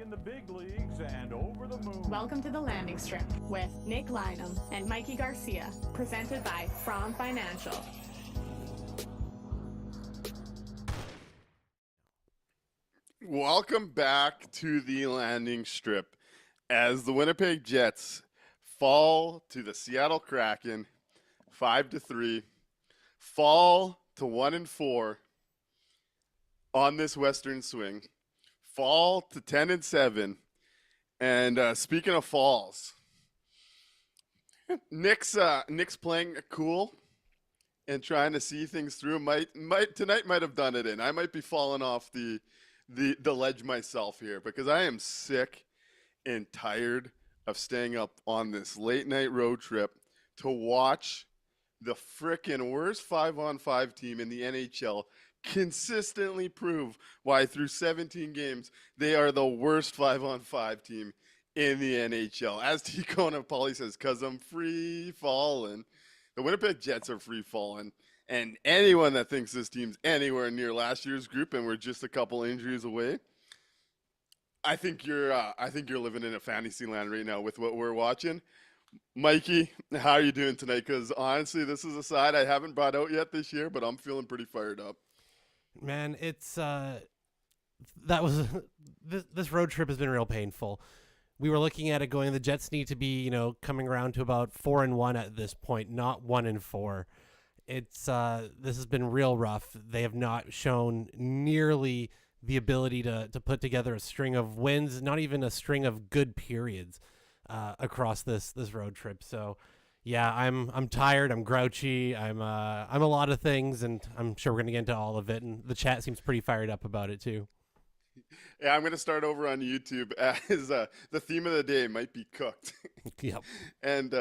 in the big leagues and over the moon. Welcome to the Landing Strip with Nick Lynham and Mikey Garcia, presented by From Financial. Welcome back to the Landing Strip as the Winnipeg Jets fall to the Seattle Kraken 5-3, fall to 1-4 on this Western swing, fall to 10-7, and speaking of falls, Nick's playing cool and trying to see things through. Tonight might have done it in. I might be falling off the ledge myself here because I am sick and tired of staying up on this late night road trip to watch the frickin' worst 5-on-5 team in the NHL consistently prove why through 17 games they are the worst 5-on-5 team in the NHL. As Ticona Paulie says, because I'm free falling. The Winnipeg Jets are free falling. And anyone that thinks this team's anywhere near last year's group and we're just a couple injuries away, I think you're living in a fantasy land right now with what we're watching. Mikey, how are you doing tonight? Because honestly, this is a side I haven't brought out yet this year, but I'm feeling pretty fired up. Man, it's this road trip has been real painful. We were looking at it going, the Jets need to be, coming around to about 4-1 at this point, not 1-4. It's this has been real rough. They have not shown nearly the ability to put together a string of wins, not even a string of good periods across this road trip. So yeah, I'm tired, I'm grouchy, I'm a lot of things, and I'm sure we're gonna get into all of it, and the chat seems pretty fired up about it too. Yeah, I'm gonna start over on YouTube as the theme of the day might be cooked. Yep. And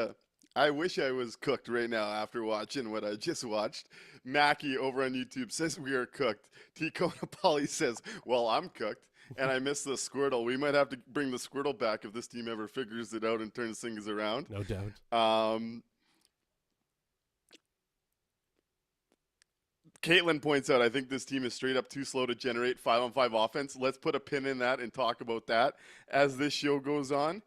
I wish I was cooked right now after watching what I just watched. Mackie over on YouTube says we are cooked. Ticona Paulie says, well, I'm cooked. And I missed the Squirtle. We might have to bring the Squirtle back if this team ever figures it out and turns things around. No doubt. Caitlin points out, I think this team is straight up too slow to generate 5-on-5 offense. Let's put a pin in that and talk about that as this show goes on.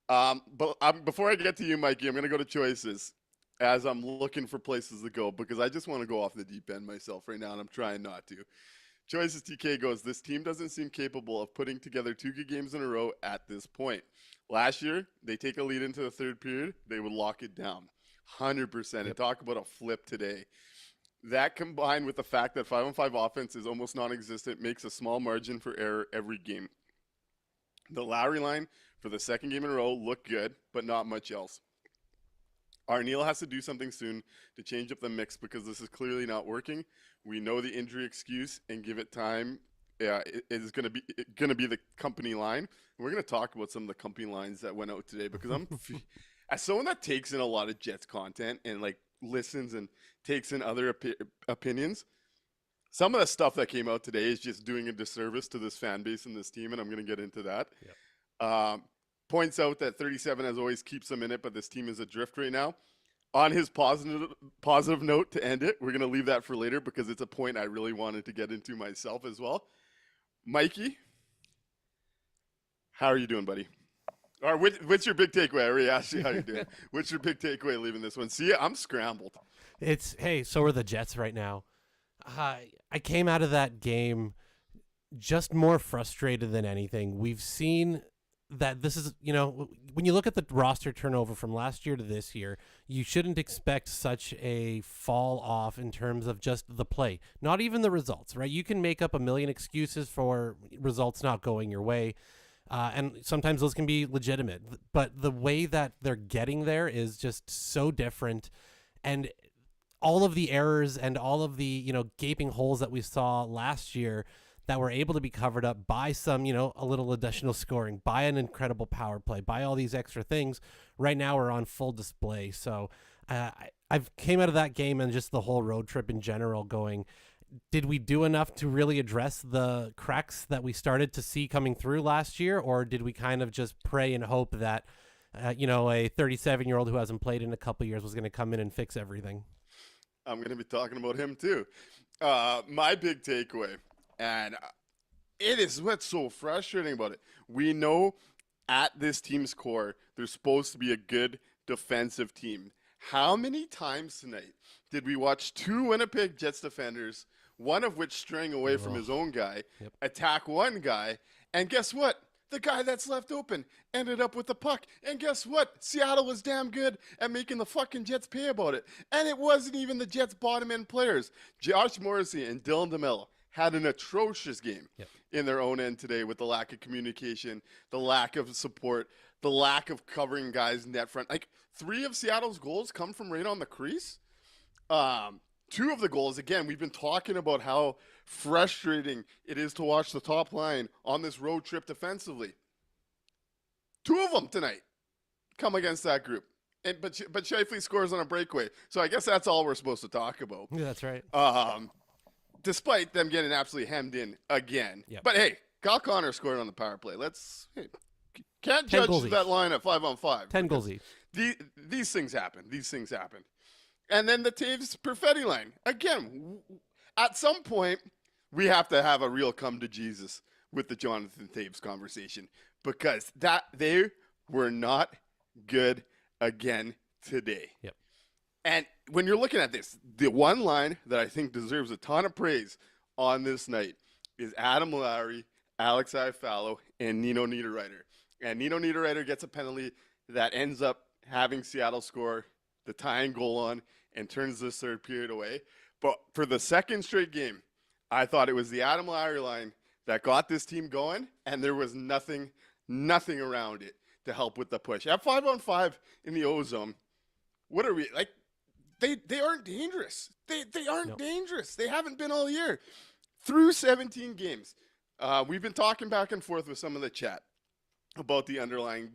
But before I get to you, Mikey, I'm going to go to choices as I'm looking for places to go because I just want to go off the deep end myself right now, and I'm trying not to. Choices TK goes, this team doesn't seem capable of putting together 2 good games in a row at this point. Last year, they take a lead into the third period, they would lock it down 100%. Yep. And talk about a flip today. That combined with the fact that 5-on-5 offense is almost non-existent makes a small margin for error every game. The Lowry line for the second game in a row looked good, but not much else. Arneal has to do something soon to change up the mix because this is clearly not working. We know the injury excuse and give it time. It is going to be the company line. And we're going to talk about some of the company lines that went out today because I'm as someone that takes in a lot of Jets content and like listens and takes in other opinions. Some of the stuff that came out today is just doing a disservice to this fan base and this team, and I'm going to get into that. Yep. Points out that 37, as always, keeps them in it, but this team is adrift right now. On his positive note to end it, we're going to leave that for later because it's a point I really wanted to get into myself as well. Mikey, how are you doing, buddy? Or what's your big takeaway? I already asked you how you're doing. What's your big takeaway leaving this one? See, I'm scrambled. Hey, so are the Jets right now. I came out of that game just more frustrated than anything. We've seen that this is, when you look at the roster turnover from last year to this year, you shouldn't expect such a fall off in terms of just the play, not even the results, right? You can make up a million excuses for results not going your way. And sometimes those can be legitimate, but the way that they're getting there is just so different. And all of the errors and all of the, gaping holes that we saw last year that were able to be covered up by some, a little additional scoring, by an incredible power play, by all these extra things, right now are on full display. So I've came out of that game and just the whole road trip in general going, did we do enough to really address the cracks that we started to see coming through last year? Or did we kind of just pray and hope that, a 37-year-old who hasn't played in a couple years was going to come in and fix everything? I'm going to be talking about him too. My big takeaway, and It is what's so frustrating about it. We know at this team's core, they're supposed to be a good defensive team. How many times tonight did we watch two Winnipeg Jets defenders, one of which straying away from his own guy, attack one guy, and guess what? The guy that's left open ended up with the puck. And guess what? Seattle was damn good at making the fucking Jets pay about it. And it wasn't even the Jets' bottom-end players. Josh Morrissey and Dylan DeMello had an atrocious game in their own end today with the lack of communication, the lack of support, the lack of covering guys net front. Like, 3 of Seattle's goals come from right on the crease. 2 of the goals, again, we've been talking about how frustrating it is to watch the top line on this road trip defensively. 2 of them tonight come against that group. But Scheifele scores on a breakaway. So I guess that's all we're supposed to talk about. Yeah, that's right. Despite them getting absolutely hemmed in again. Yep. But hey, Kyle Connor scored on the power play. Can't judge that line at 5-on-5. 10 goals each. These things happen. And then the Taves Perfetti line. Again, at some point, we have to have a real come to Jesus with the Jonathan Taves conversation because they were not good again today. Yep. And when you're looking at this, the one line that I think deserves a ton of praise on this night is Adam Lowry, Alex Iafallo, and Nino Niederreiter. And Nino Niederreiter gets a penalty that ends up having Seattle score the tying goal on and turns this third period away. But for the second straight game, I thought it was the Adam Lowry line that got this team going, and there was nothing around it to help with the push. At 5-on-5 in the O-zone, what are we, like, they aren't dangerous. They aren't dangerous. They haven't been all year. Through 17 games, we've been talking back and forth with some of the chat about the underlying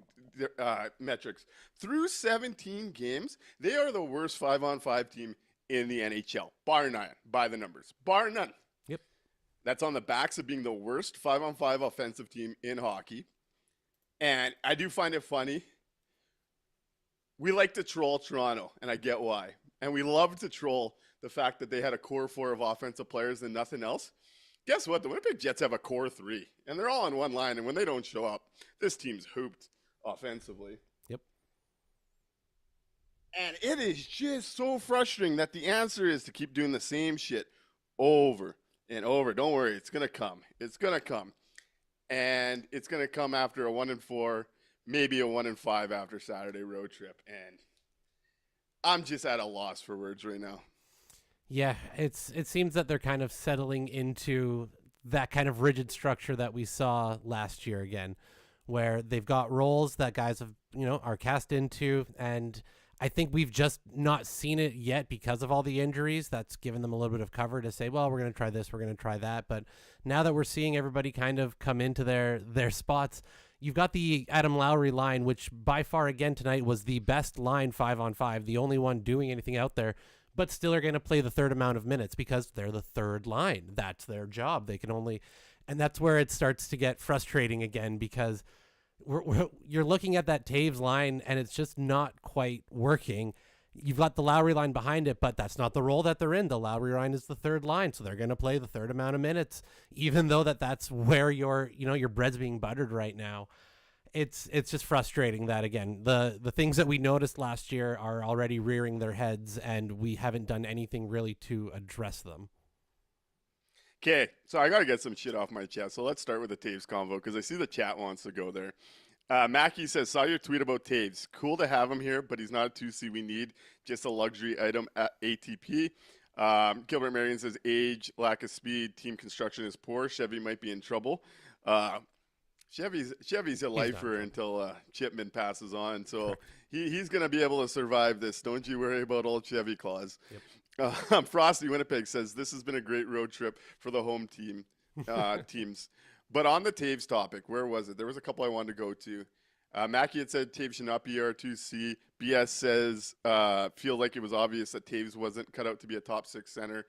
metrics. Through 17 games, they are the worst 5-on-5 team in the NHL, bar none, by the numbers. Bar none. Yep. That's on the backs of being the worst 5-on-5 offensive team in hockey. And I do find it funny. We like to troll Toronto, and I get why. And we love to troll the fact that they had a core 4 of offensive players and nothing else. Guess what? The Winnipeg Jets have a core 3, and they're all on one line. And when they don't show up, this team's hooped offensively. Yep. And it is just so frustrating that the answer is to keep doing the same shit over and over. Don't worry, it's going to come. It's going to come. And it's going to come after a 1-4, maybe a 1-5 after Saturday road trip. And I'm just at a loss for words right now. Yeah, it seems that they're kind of settling into that kind of rigid structure that we saw last year again, where they've got roles that guys have, are cast into, and I think we've just not seen it yet because of all the injuries. That's given them a little bit of cover to say, well, we're going to try this, we're going to try that. But now that we're seeing everybody kind of come into their spots, you've got the Adam Lowry line, which by far again tonight was the best line 5-on-5, the only one doing anything out there, but still are going to play the third amount of minutes because they're the third line. That's their job. They can only, and that's where it starts to get frustrating again because you're looking at that Taves line and it's just not quite working. You've got the Lowry line behind it, but that's not the role that they're in. The Lowry line is the third line, so they're going to play the third amount of minutes, even though that's where your bread's being buttered right now. It's just frustrating that, again, the things that we noticed last year are already rearing their heads, and we haven't done anything really to address them. Okay, so I got to get some shit off my chest. So let's start with the Taves convo because I see the chat wants to go there. Mackie says, saw your tweet about Taves. Cool to have him here, but he's not a 2C we need. Just a luxury item at ATP. Gilbert Marion says, age, lack of speed, team construction is poor. Chevy might be in trouble. Chevy's a lifer until Chipman passes on, so he's going to be able to survive this. Don't you worry about old Chevy Claus. Yep. Frosty Winnipeg says, this has been a great road trip for the home team teams. But on the Taves topic, where was it? There was a couple I wanted to go to. Mackie had said Taves should not be R2C. BS says, feel like it was obvious that Taves wasn't cut out to be a top 6 center.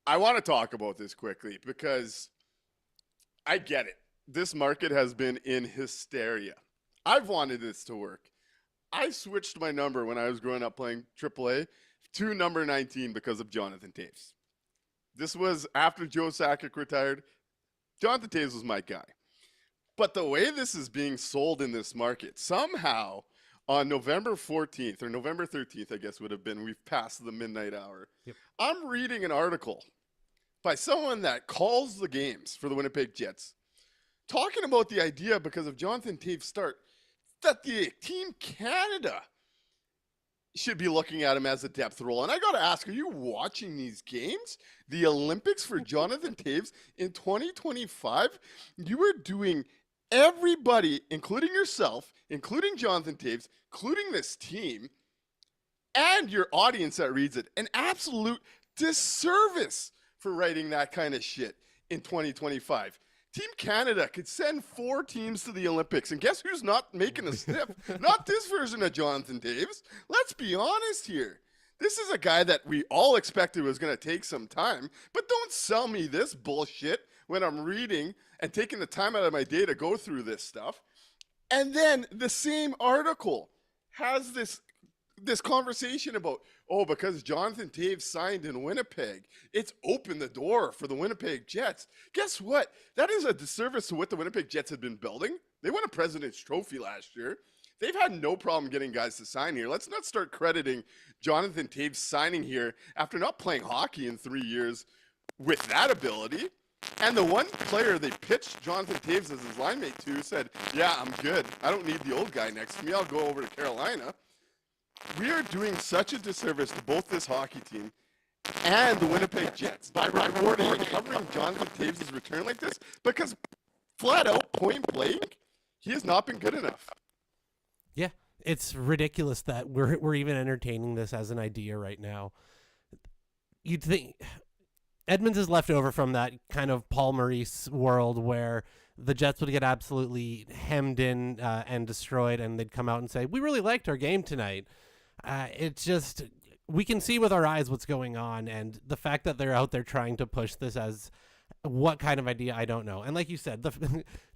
I want to talk about this quickly because I get it. This market has been in hysteria. I've wanted this to work. I switched my number when I was growing up playing AAA to number 19 because of Jonathan Taves. This was after Joe Sakic retired. Jonathan Toews was my guy. But the way this is being sold in this market, somehow on November 14th or November 13th, I guess would have been, we've passed the midnight hour. Yep. I'm reading an article by someone that calls the games for the Winnipeg Jets, talking about the idea because of Jonathan Toews' start, that the Team Canada should be looking at him as a depth role. And I got to ask, are you watching these games? The Olympics for Jonathan Toews in 2025? You are doing everybody, including yourself, including Jonathan Toews, including this team, and your audience that reads it, an absolute disservice for writing that kind of shit in 2025. Team Canada could send 4 teams to the Olympics, and guess who's not making a sniff? Not this version of Jonathan Toews. Let's be honest here. This is a guy that we all expected was going to take some time, but don't sell me this bullshit when I'm reading and taking the time out of my day to go through this stuff. And then the same article has this conversation about, because Jonathan Toews signed in Winnipeg, it's opened the door for the Winnipeg Jets. Guess what? That is a disservice to what the Winnipeg Jets have been building. They won a President's Trophy last year. They've had no problem getting guys to sign here. Let's not start crediting Jonathan Toews signing here after not playing hockey in 3 years with that ability. And the one player they pitched Jonathan Toews as his line mate to said, yeah, I'm good. I don't need the old guy next to me. I'll go over to Carolina. We are doing such a disservice to both this hockey team and the Winnipeg Jets by rewarding and covering Jonathan Toews' return like this, because flat out, point blank, he has not been good enough. Yeah, it's ridiculous that we're even entertaining this as an idea right now. You'd think Edmonds is left over from that kind of Paul Maurice world where the Jets would get absolutely hemmed in and destroyed, and they'd come out and say, we really liked our game tonight. It's just, we can see with our eyes what's going on, and the fact that they're out there trying to push this as what kind of idea, I don't know. And like you said,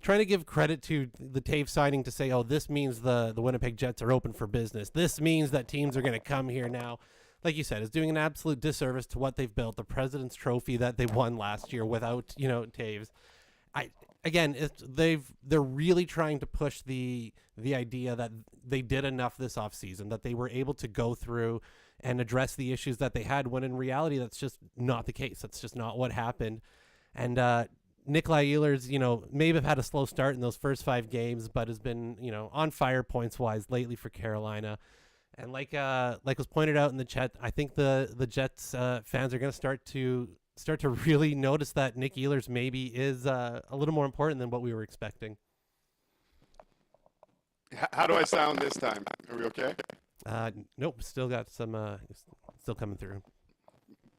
trying to give credit to the Toews signing to say, this means the Winnipeg Jets are open for business. This means that teams are going to come here now. Like you said, is doing an absolute disservice to what they've built, the President's Trophy that they won last year without, Toews. They're really trying to push the idea that they did enough this offseason, that they were able to go through and address the issues that they had, when in reality that's just not the case. That's just not what happened. And Nikolai Ehlers, maybe have had a slow start in those first 5 games, but has been, on fire points wise lately for Carolina. And like was pointed out in the chat, I think the Jets fans are going to start to really notice that Nick Ehlers maybe is a little more important than what we were expecting. How do I sound this time? Are we okay? Nope, still got some, still coming through.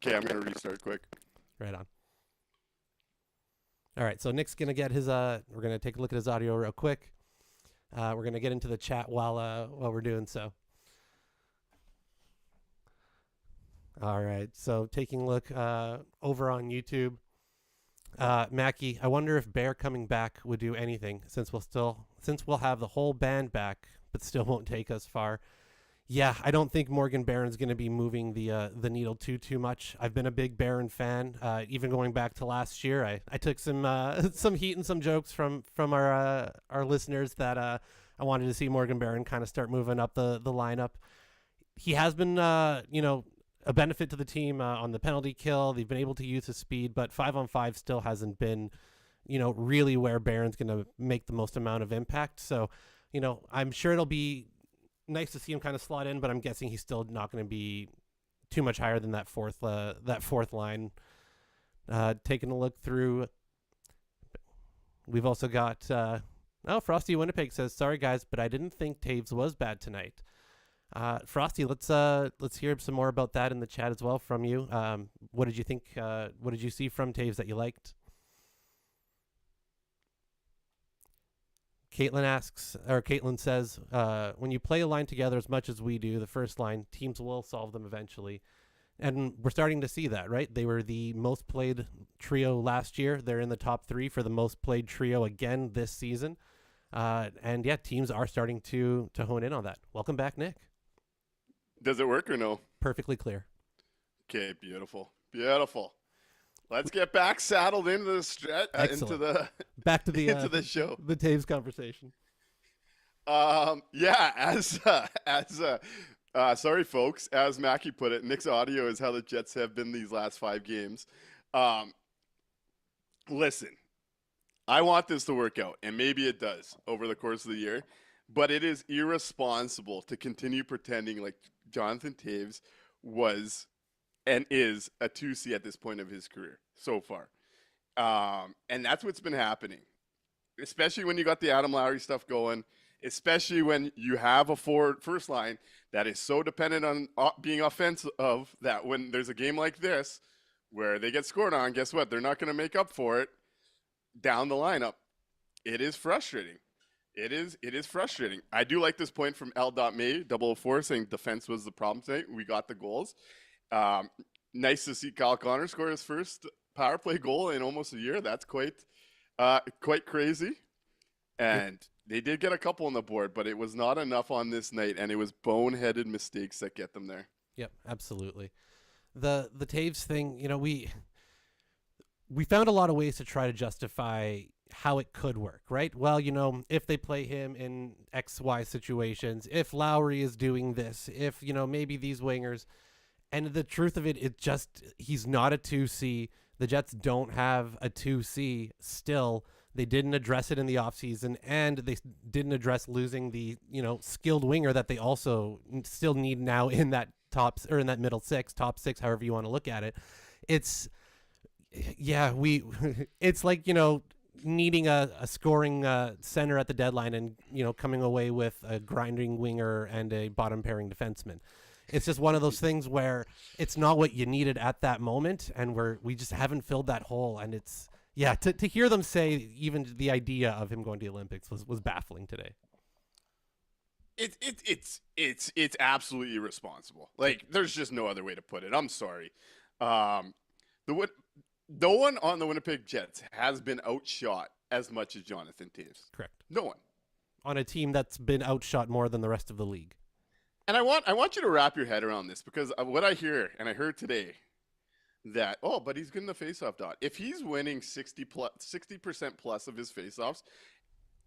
Okay, I'm going to restart quick. Right on. All right, so Nick's going to get his, we're going to take a look at his audio real quick. We're going to get into the chat while we're doing so. All right, so taking a look over on YouTube. Mackie, I wonder if Bear coming back would do anything, since we'll have the whole band back, but still won't take us far. Yeah, I don't think Morgan Barron's going to be moving the needle too much. I've been a big Barron fan, even going back to last year. I took some heat and some jokes from our listeners that I wanted to see Morgan Barron kind of start moving up the lineup. He has been a benefit to the team on the penalty kill. They've been able to use his speed, but 5-on-5 still hasn't been, really where Barron's going to make the most amount of impact. So, I'm sure it'll be nice to see him kind of slot in, but I'm guessing he's still not going to be too much higher than that fourth line. Taking a look through, we've also got Frosty Winnipeg says, sorry guys, but I didn't think Toews was bad tonight. Frosty, let's hear some more about that in the chat as well from you. What did you think? What did you see from Toews that you liked? Caitlin says, when you play a line together as much as we do, the first line, teams will solve them eventually. And we're starting to see that, right? They were the most played trio last year. They're in the top 3 for the most played trio again this season. And yeah, teams are starting to hone in on that. Welcome back, Nick. Does it work or no? Perfectly clear. Okay, beautiful. Beautiful. Let's get back saddled into the Excellent. into the Back to the into the show. the Taves conversation. Yeah, sorry folks, as Mackie put it, Nick's audio is how the Jets have been these last 5 games. Listen, I want this to work out, and maybe it does over the course of the year, but it is irresponsible to continue pretending like Jonathan Taves was and is a 2C at this point of his career so far. And that's what's been happening, especially when you got the Adam Lowry stuff going, especially when you have a forward first line that is so dependent on being offensive that when there's a game like this where they get scored on, guess what? They're not going to make up for it down the lineup. It is frustrating. It is frustrating. I do like this point from L.May 004 saying defense was the problem tonight. We got the goals. Nice to see Kyle Connor score his first power play goal in almost a year. That's quite crazy. And they did get a couple on the board, but it was not enough on this night, and it was boneheaded mistakes that get them there. Yep, absolutely. The Taves thing, we found a lot of ways to try to justify how it could work, right? Well, if they play him in XY situations, if Lowry is doing this, if, maybe these wingers. And the truth of it, he's not a 2C. The Jets don't have a 2C still. They didn't address it in the offseason, and they didn't address losing the, skilled winger that they also still need now in that in that middle top six, however you want to look at it. It's like, needing a scoring center at the deadline and, coming away with a grinding winger and a bottom pairing defenseman. It's just one of those things where it's not what you needed at that moment, and we just haven't filled that hole. And it's, to hear them say even the idea of him going to the Olympics was baffling today. It's absolutely irresponsible. Like, there's just no other way to put it. I'm sorry. No one on the Winnipeg Jets has been outshot as much as Jonathan Taves. Correct. No one. On a team that's been outshot more than the rest of the league. And I want you to wrap your head around this, because what I hear, and I heard today, that, but he's good in the faceoff dot. If he's winning 60% plus of his faceoffs,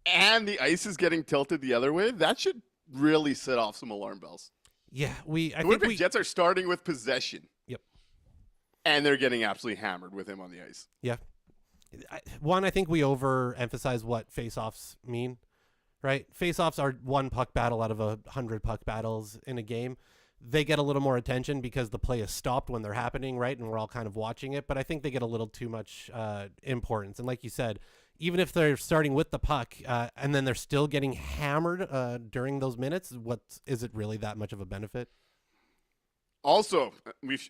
and the ice is getting tilted the other way, that should really set off some alarm bells. Yeah, the Winnipeg Jets are starting with possession. Yep. And they're getting absolutely hammered with him on the ice. Yeah. I think we overemphasize what faceoffs mean. Right? Face-offs are one puck battle out of 100 puck battles in a game. They get a little more attention because the play is stopped when they're happening, right? And we're all kind of watching it. But I think they get a little too much importance. And like you said, even if they're starting with the puck and then they're still getting hammered during those minutes, is it really that much of a benefit? Also,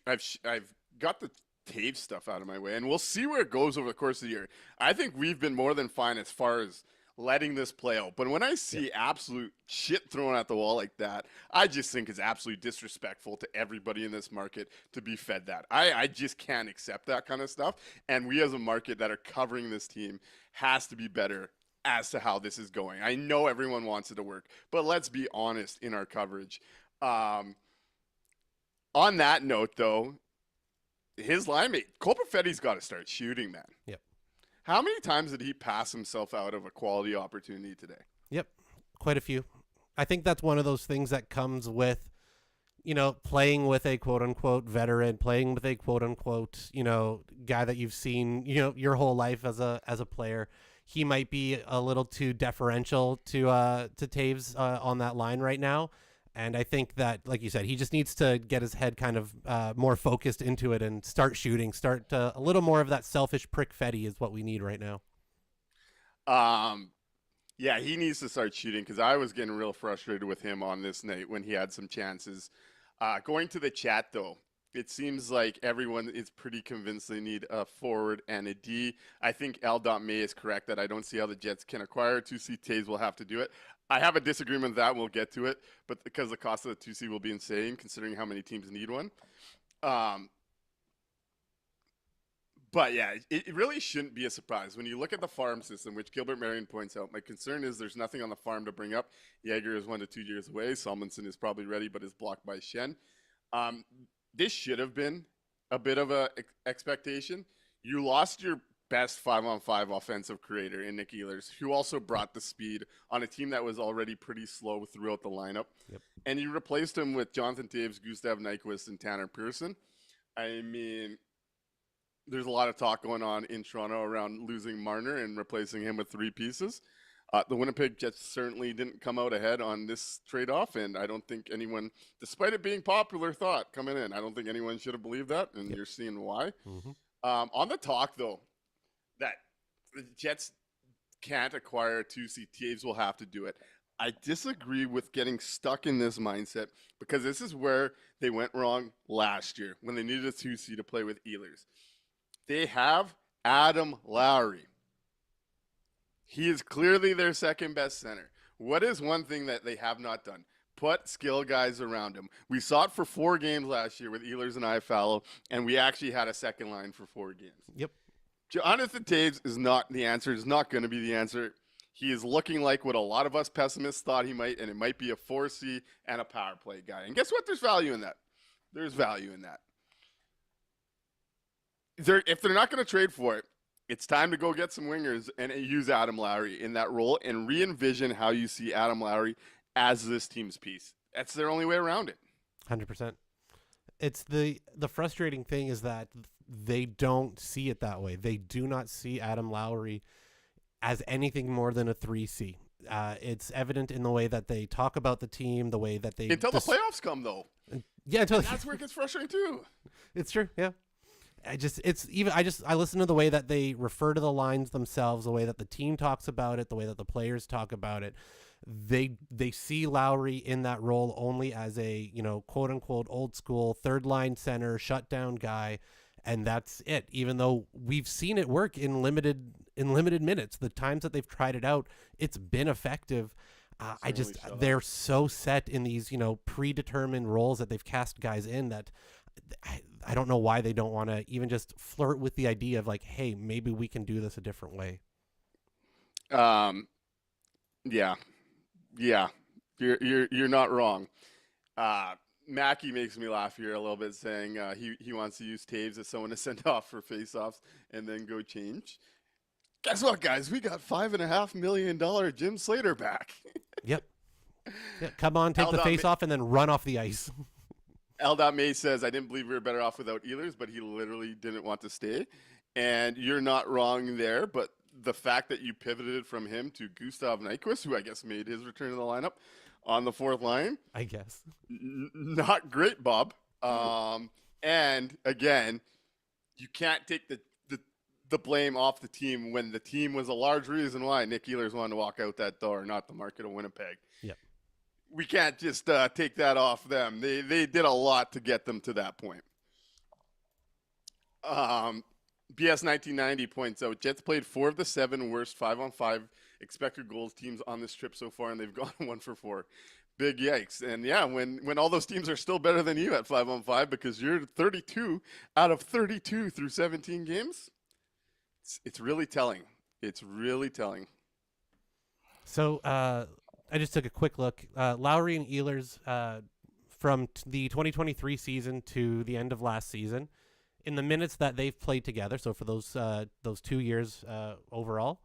I've got the Taves stuff out of my way, and we'll see where it goes over the course of the year. I think we've been more than fine as far as letting this play out. But when I see absolute shit thrown at the wall like that, I just think it's absolutely disrespectful to everybody in this market to be fed that. I just can't accept that kind of stuff. And we as a market that are covering this team has to be better as to how this is going. I know everyone wants it to work, but let's be honest in our coverage. On that note, though, his line mate, Cole Perfetti's got to start shooting, man. Yep. How many times did he pass himself out of a quality opportunity today? Yep, quite a few. I think that's one of those things that comes with, playing with a quote-unquote veteran, playing with a quote-unquote, guy that you've seen, your whole life as a player. He might be a little too deferential to Taves on that line right now. And I think that, like you said, he just needs to get his head kind of more focused into it and start shooting. A little more of that selfish prick Fetty is what we need right now. Yeah, he needs to start shooting, because I was getting real frustrated with him on this night when he had some chances. Going to the chat, though, it seems like everyone is pretty convinced they need a forward and a D. I think L.May is correct that I don't see how the Jets can acquire 2C. Taves will have to do it. I have a disagreement with that, and we'll get to it, but because the cost of the 2C will be insane considering how many teams need one. But yeah, it really shouldn't be a surprise. When you look at the farm system, which Gilbert Marion points out, my concern is there's nothing on the farm to bring up. Yager is 1 to 2 years away. Salmonson is probably ready, but is blocked by Shen. This should have been a bit of a expectation. You lost your best 5-on-5 offensive creator in Nick Ehlers, who also brought the speed on a team that was already pretty slow throughout the lineup. Yep. And you replaced him with Jonathan Toews, Gustav Nyquist, and Tanner Pearson. I mean, there's a lot of talk going on in Toronto around losing Marner and replacing him with 3 pieces. The Winnipeg Jets certainly didn't come out ahead on this trade-off, and I don't think anyone, despite it being popular thought coming in, I don't think anyone should have believed that, and you're seeing why. Mm-hmm. On the talk, though, that the Jets can't acquire a 2C, Taves will have to do it. I disagree with getting stuck in this mindset because this is where they went wrong last year when they needed a 2C to play with Ehlers. They have Adam Lowry. He is clearly their second best center. What is one thing that they have not done? Put skill guys around him. We saw it for 4 games last year with Ehlers and Iafallo, and we actually had a second line for 4 games. Yep. Jonathan Toews is not the answer. Is not going to be the answer. He is looking like what a lot of us pessimists thought he might, and it might be a 4C and a power play guy. And guess what? There's value in that. There's value in that. If they're not going to trade for it, it's time to go get some wingers and use Adam Lowry in that role and re-envision how you see Adam Lowry as this team's piece. That's their only way around it. 100%. It's the frustrating thing is that they don't see it that way. They do not see Adam Lowry as anything more than a 3C. It's evident in the way that they talk about the team, the way that they until the playoffs come, though. Yeah, until that's where it gets frustrating too. It's true. Yeah. I listen to the way that they refer to the lines themselves, the way that the team talks about it, the way that the players talk about it. They see Lowry in that role only as a, quote unquote old school third line center, shutdown guy. And that's it. Even though we've seen it work in limited minutes, the times that they've tried it out, it's been effective. They're so set in these, predetermined roles that they've cast guys in that I don't know why they don't want to even just flirt with the idea of like, hey, maybe we can do this a different way. Yeah. You're not wrong. Mackie makes me laugh here a little bit, saying he wants to use Taves as someone to send off for faceoffs and then go change. Guess what, guys? We got $5.5 million Jim Slater back. Yep. Yeah, come on, take the faceoff and then run off the ice. L.May says, I didn't believe we were better off without Ehlers, but he literally didn't want to stay. And you're not wrong there, but the fact that you pivoted from him to Gustav Nyquist, who I guess made his return to the lineup on the 4th line. I guess. Not great, Bob. And again, you can't take the blame off the team when the team was a large reason why Nick Ehlers wanted to walk out that door, not the market of Winnipeg. Yep. We can't just take that off them. They did a lot to get them to that point. BS 1990 points out, Jets played 4 of the 7 worst 5-on-5 expected goals teams on this trip so far, and they've gone 1 for 4. Big yikes. And yeah, when all those teams are still better than you at 5-on-5 because you're 32 out of 32 through 17 games, it's really telling. It's really telling. So I just took a quick look. Lowry and Ehlers from the 2023 season to the end of last season, in the minutes that they've played together, so for those 2 years overall,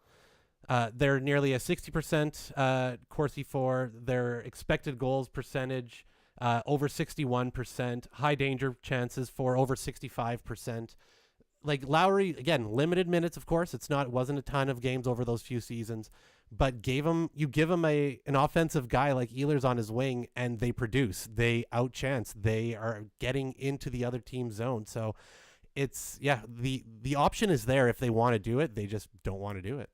they're nearly a 60% Corsi for. Their expected goals percentage over 61%, high danger chances for over 65%. Like Lowry, again, limited minutes, of course. It wasn't a ton of games over those few seasons, but you give him an offensive guy like Ehlers on his wing, and they produce. They outchance. They are getting into the other team's zone. So it's the option is there if they want to do it. They just don't want to do it.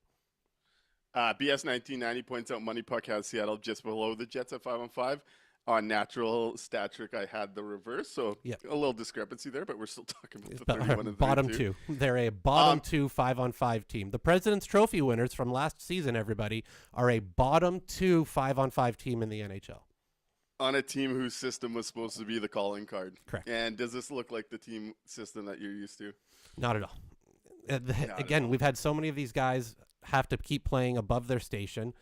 BS 1990 points out Money Puck has Seattle just below the Jets at 5-on-5. On natural stat trick, I had the reverse, so a little discrepancy there, but we're still talking about the 31 and bottom 32. 2. They're a bottom 2 5-on-5 team. The President's Trophy winners from last season, everybody, are a bottom 2 5-on-5 team in the NHL. On a team whose system was supposed to be the calling card. Correct. And does this look like the team system that you're used to? Not at all. Again, we've had so many of these guys have to keep playing above their station.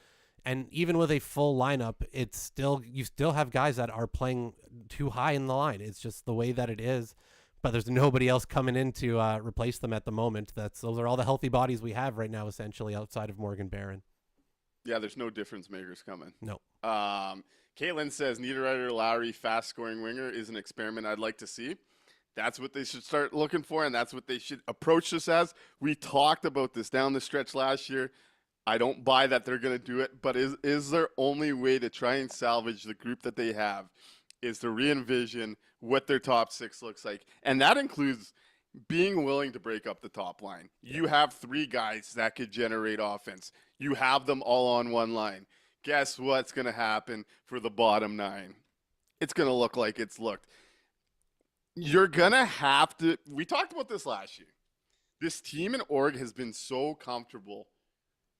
And even with a full lineup, you still have guys that are playing too high in the line. It's just the way that it is. but there's nobody else coming in to replace them at the moment. Those are all the healthy bodies we have right now, essentially, outside of Morgan Barron. Yeah, there's no difference makers coming. No. Caitlin says Niederreiter Lowry fast scoring winger is an experiment I'd like to see. That's what they should start looking for, and that's what they should approach this as. We talked about this down the stretch last year. I don't buy that they're going to do it, but is their only way to try and salvage the group that they have is to re-envision what their top six looks like. And that includes being willing to break up the top line. You have 3 guys that could generate offense. You have them all on one line. Guess what's going to happen for the bottom 9? It's going to look like it's looked. You're going to have to – we talked about this last year. This team in org has been so comfortable,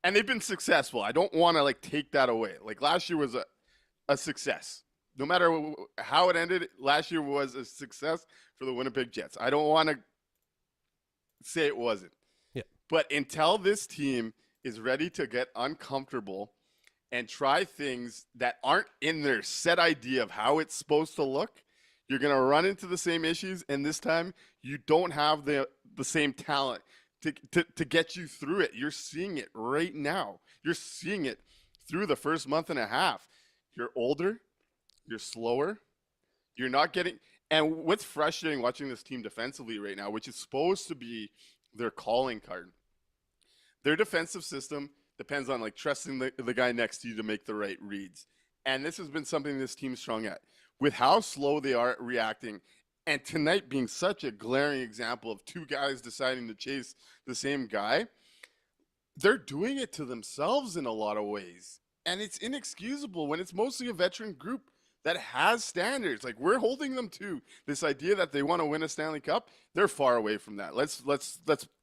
and they've been successful. I don't want to, take that away. Last year was a success. No matter how it ended, last year was a success for the Winnipeg Jets. I don't want to say it wasn't. Yeah. But until this team is ready to get uncomfortable and try things that aren't in their set idea of how it's supposed to look, you're going to run into the same issues, and this time you don't have the same talent to get you through it. You're seeing it right now. You're seeing it through the first month and a half. You're older. You're slower. You're not getting – and what's frustrating watching this team defensively right now, which is supposed to be their calling card, their defensive system depends on trusting the guy next to you to make the right reads. And this has been something this team's strong at. With how slow they are at reacting, and tonight being such a glaring example of 2 guys deciding to chase the same guy, they're doing it to themselves in a lot of ways. And it's inexcusable when it's mostly a veteran group that has standards. We're holding them to this idea that they want to win a Stanley Cup. They're far away from that. Let's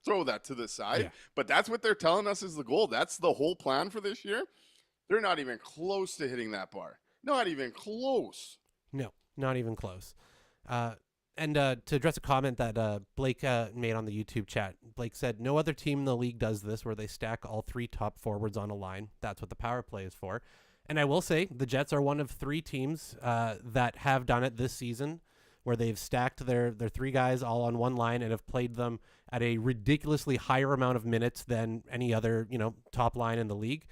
throw that to the side. Yeah. But that's what they're telling us is the goal. That's the whole plan for this year. They're not even close to hitting that bar. Not even close. No, not even close. And to address a comment that Blake made on the YouTube chat, Blake said, no other team in the league does this where they stack all 3 top forwards on a line. That's what the power play is for. And I will say the Jets are one of 3 teams that have done it this season where they've stacked their 3 guys all on one line and have played them at a ridiculously higher amount of minutes than any other, top line in the league.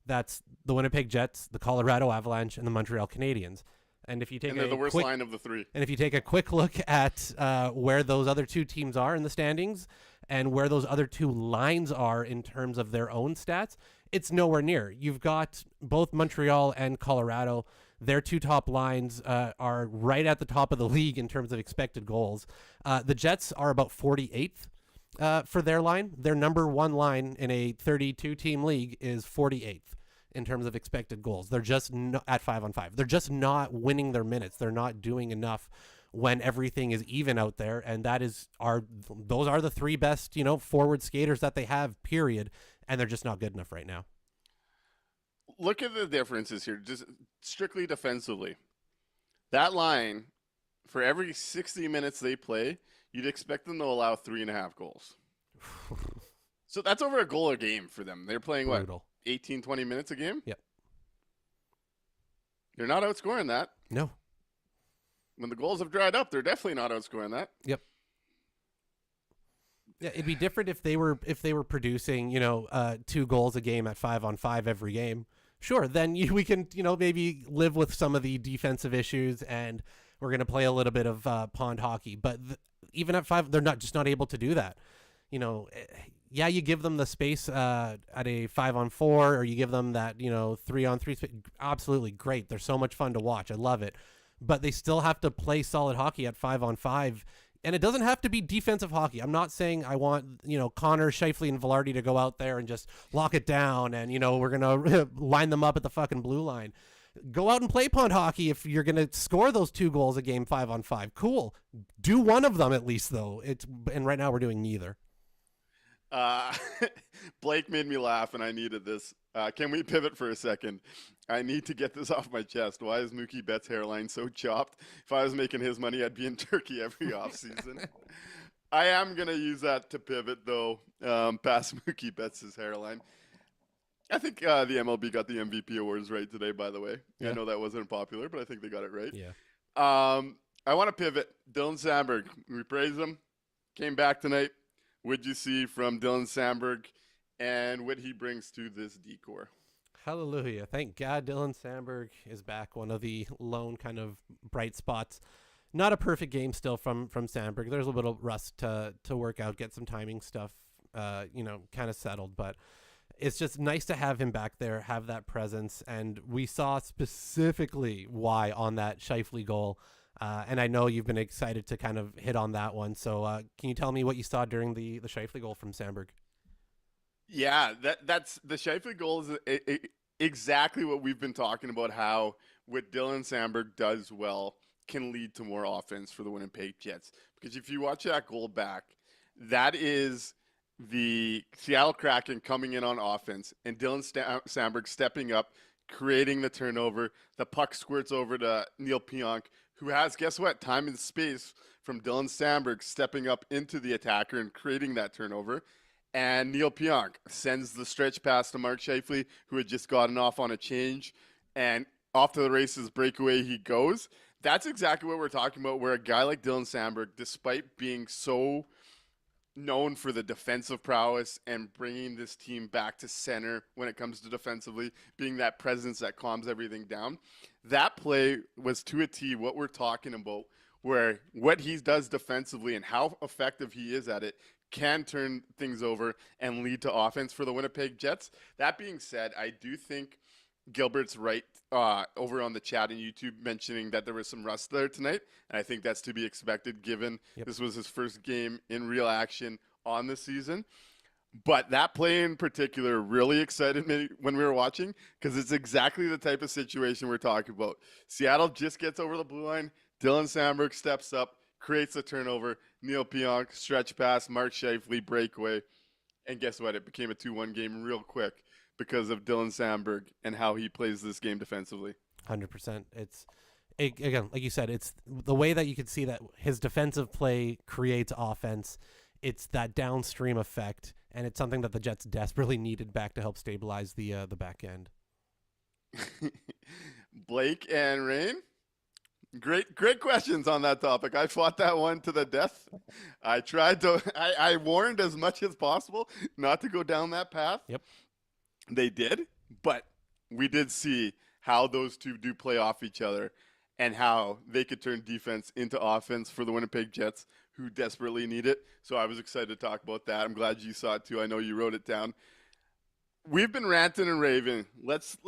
That's the Winnipeg Jets, the Colorado Avalanche, and the Montreal Canadiens. And if you take they're the worst line of the 3. And if you take a quick look at where those other 2 teams are in the standings and where those other 2 lines are in terms of their own stats, it's nowhere near. You've got both Montreal and Colorado. Their 2 top lines are right at the top of the league in terms of expected goals. The Jets are about 48th for their line. Their number 1 line in a 32-team league is 48th. In terms of expected goals. They're just at 5-on-5. They're just not winning their minutes. They're not doing enough when everything is even out there. And those are the 3 best, forward skaters that they have, period. And they're just not good enough right now. Look at the differences here, just strictly defensively. That line, for every 60 minutes they play, you'd expect them to allow 3.5 goals. So that's over a goal a game for them. They're playing Brutal. 18, 20 minutes a game? Yep. They're not outscoring that. No. When the goals have dried up, they're definitely not outscoring that. Yep. Yeah, it'd be different if they were producing, 2 goals a game at 5-on-5 every game. Sure, then we can, maybe live with some of the defensive issues, and we're going to play a little bit of pond hockey. But even at 5, they're not able to do that. Yeah, you give them the space at a 5-on-4, or you give them that, 3-on-3 space. Absolutely great. They're so much fun to watch. I love it. But they still have to play solid hockey at 5-on-5. And it doesn't have to be defensive hockey. I'm not saying I want, Connor, Scheifele, and Velarde to go out there and just lock it down and, we're going to line them up at the fucking blue line. Go out and play pond hockey if you're going to score those 2 goals a game 5-on-5. Cool. Do one of them at least, though. And right now we're doing neither. Blake made me laugh, and I needed this. Can we pivot for a second? I need to get this off my chest. Why is Mookie Betts' hairline so chopped? If I was making his money, I'd be in Turkey every offseason. I am going to use that to pivot, though, past Mookie Betts' hairline. I think the MLB got the MVP awards right today, by the way. Yeah. I know that wasn't popular, but I think they got it right. Yeah. I want to pivot. Dylan Sandberg, we praise him. Came back tonight. What'd you see from Dylan Sandberg and what he brings to this decor? Hallelujah. Thank God Dylan Sandberg is back. One of the lone kind of bright spots. Not a perfect game still from Sandberg. There's a little rust to work out, get some timing stuff, kind of settled. But it's just nice to have him back there, have that presence. And we saw specifically why on that Scheifele goal. And I know you've been excited to kind of hit on that one. So can you tell me what you saw during the Scheifele goal from Sandberg? Yeah, that's the Scheifele goal is exactly what we've been talking about, how what Dylan Sandberg does well can lead to more offense for the Winnipeg Jets. Because if you watch that goal back, that is the Seattle Kraken coming in on offense and Dylan Sandberg stepping up, creating the turnover. The puck squirts over to Neil Pionk, who has, guess what, time and space from Dylan Sandberg stepping up into the attacker and creating that turnover. And Neil Pionk sends the stretch pass to Mark Scheifele, who had just gotten off on a change. And off to the races breakaway he goes. That's exactly what we're talking about, where a guy like Dylan Sandberg, despite being so known for the defensive prowess and bringing this team back to center when it comes to defensively, being that presence that calms everything down, that play was to a T what we're talking about, where what he does defensively and how effective he is at it can turn things over and lead to offense for the Winnipeg Jets. That being said, I do think Gilbert's right over on the chat and YouTube mentioning that there was some rust there tonight, and I think that's to be expected given this was his first game in real action on the season. But that play in particular really excited me when we were watching because it's exactly the type of situation we're talking about. Seattle just gets over the blue line. Dylan Sandberg steps up, creates a turnover. Neil Pionk, stretch pass, Mark Scheifele, breakaway. And guess what? It became a 2-1 game real quick because of Dylan Sandberg and how he plays this game defensively. 100%. Again, like you said, it's the way that you can see that his defensive play creates offense. It's that downstream effect, and it's something that the Jets desperately needed back to help stabilize the back end. Blake and Rain? Great questions on that topic. I fought that one to the death. I warned as much as possible not to go down that path. Yep. They did, but we did see how those two do play off each other and how they could turn defense into offense for the Winnipeg Jets, who desperately need it. So I was excited to talk about that. I'm glad you saw it too. I know you wrote it down. We've been ranting and raving. Let's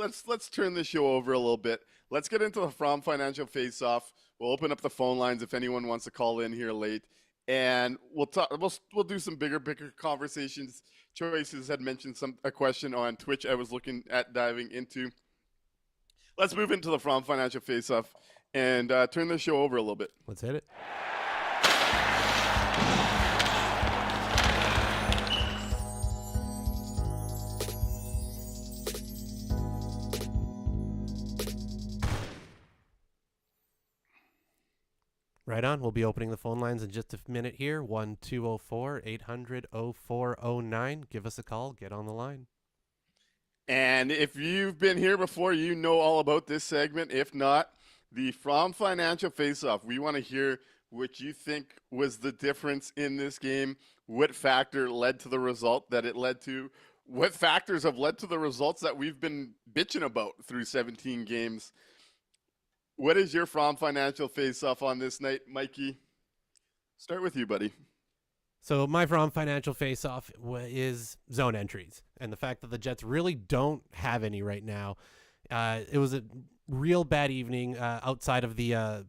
turn the show over a little bit. Let's get into the From Financial Face-Off. We'll open up the phone lines if anyone wants to call in here late, and we'll talk. We'll do some bigger conversations. Choices had mentioned a question on Twitch I was looking at diving into. Let's move into the From Financial Face-Off and turn the show over a little bit. Let's hit it. Right on. We'll be opening the phone lines in just a minute here. 1-204-800-0409. Give us a call. Get on the line. And if you've been here before, you know all about this segment. If not, the From Financial Face-Off. We want to hear what you think was the difference in this game. What factor led to the result that it led to? What factors have led to the results that we've been bitching about through 17 games? What is your From Financial Face-Off on this night, Mikey? Start with you, buddy. So my From Financial Face-Off is zone entries, and the fact that the Jets really don't have any right now. It was a real bad evening outside of the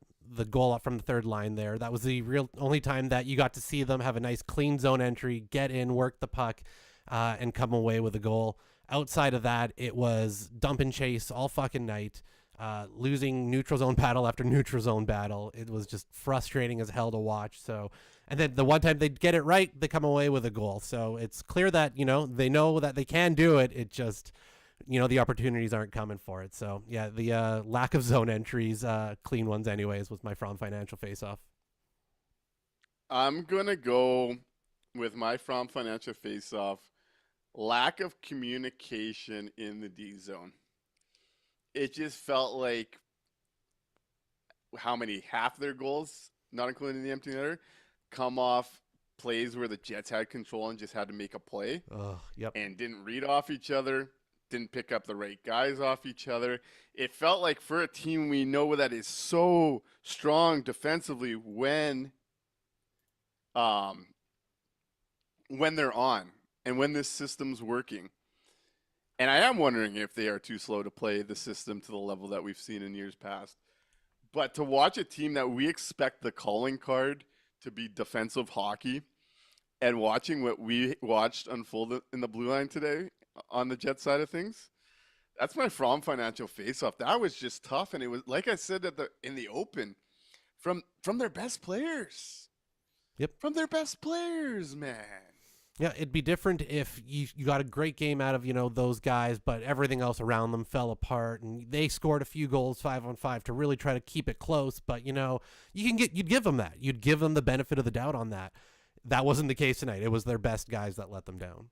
goal up from the third line there. That was the real only time that you got to see them have a nice clean zone entry, get in, work the puck, and come away with a goal. Outside of that, it was dump and chase all fucking night. Losing neutral zone battle after neutral zone battle. It was just frustrating as hell to watch. So, and then the one time they get it right, they come away with a goal. So it's clear that, they know that they can do it. It just, the opportunities aren't coming for it. So yeah, the lack of zone entries, clean ones anyways, was my From Financial Face-Off. I'm going to go with my From Financial Face-Off. Lack of communication in the D zone. It just felt like how many half their goals, not including the empty netter, come off plays where the Jets had control and just had to make a play Yep. and didn't read off each other, didn't pick up the right guys off each other. It felt like for a team we know that is so strong defensively when they're on and when this system's working. And I am wondering if they are too slow to play the system to the level that we've seen in years past. But to watch a team that we expect the calling card to be defensive hockey, and watching what we watched unfold in the blue line today on the Jet side of things, that's my From Financial Faceoff. That was just tough, and it was, like I said in the open, from their best players. Yep. From their best players, man. Yeah, it'd be different if you got a great game out of, those guys, but everything else around them fell apart, and they scored a few goals 5-on-5 to really try to keep it close. But, you'd give them that. You'd give them the benefit of the doubt on that. That wasn't the case tonight. It was their best guys that let them down.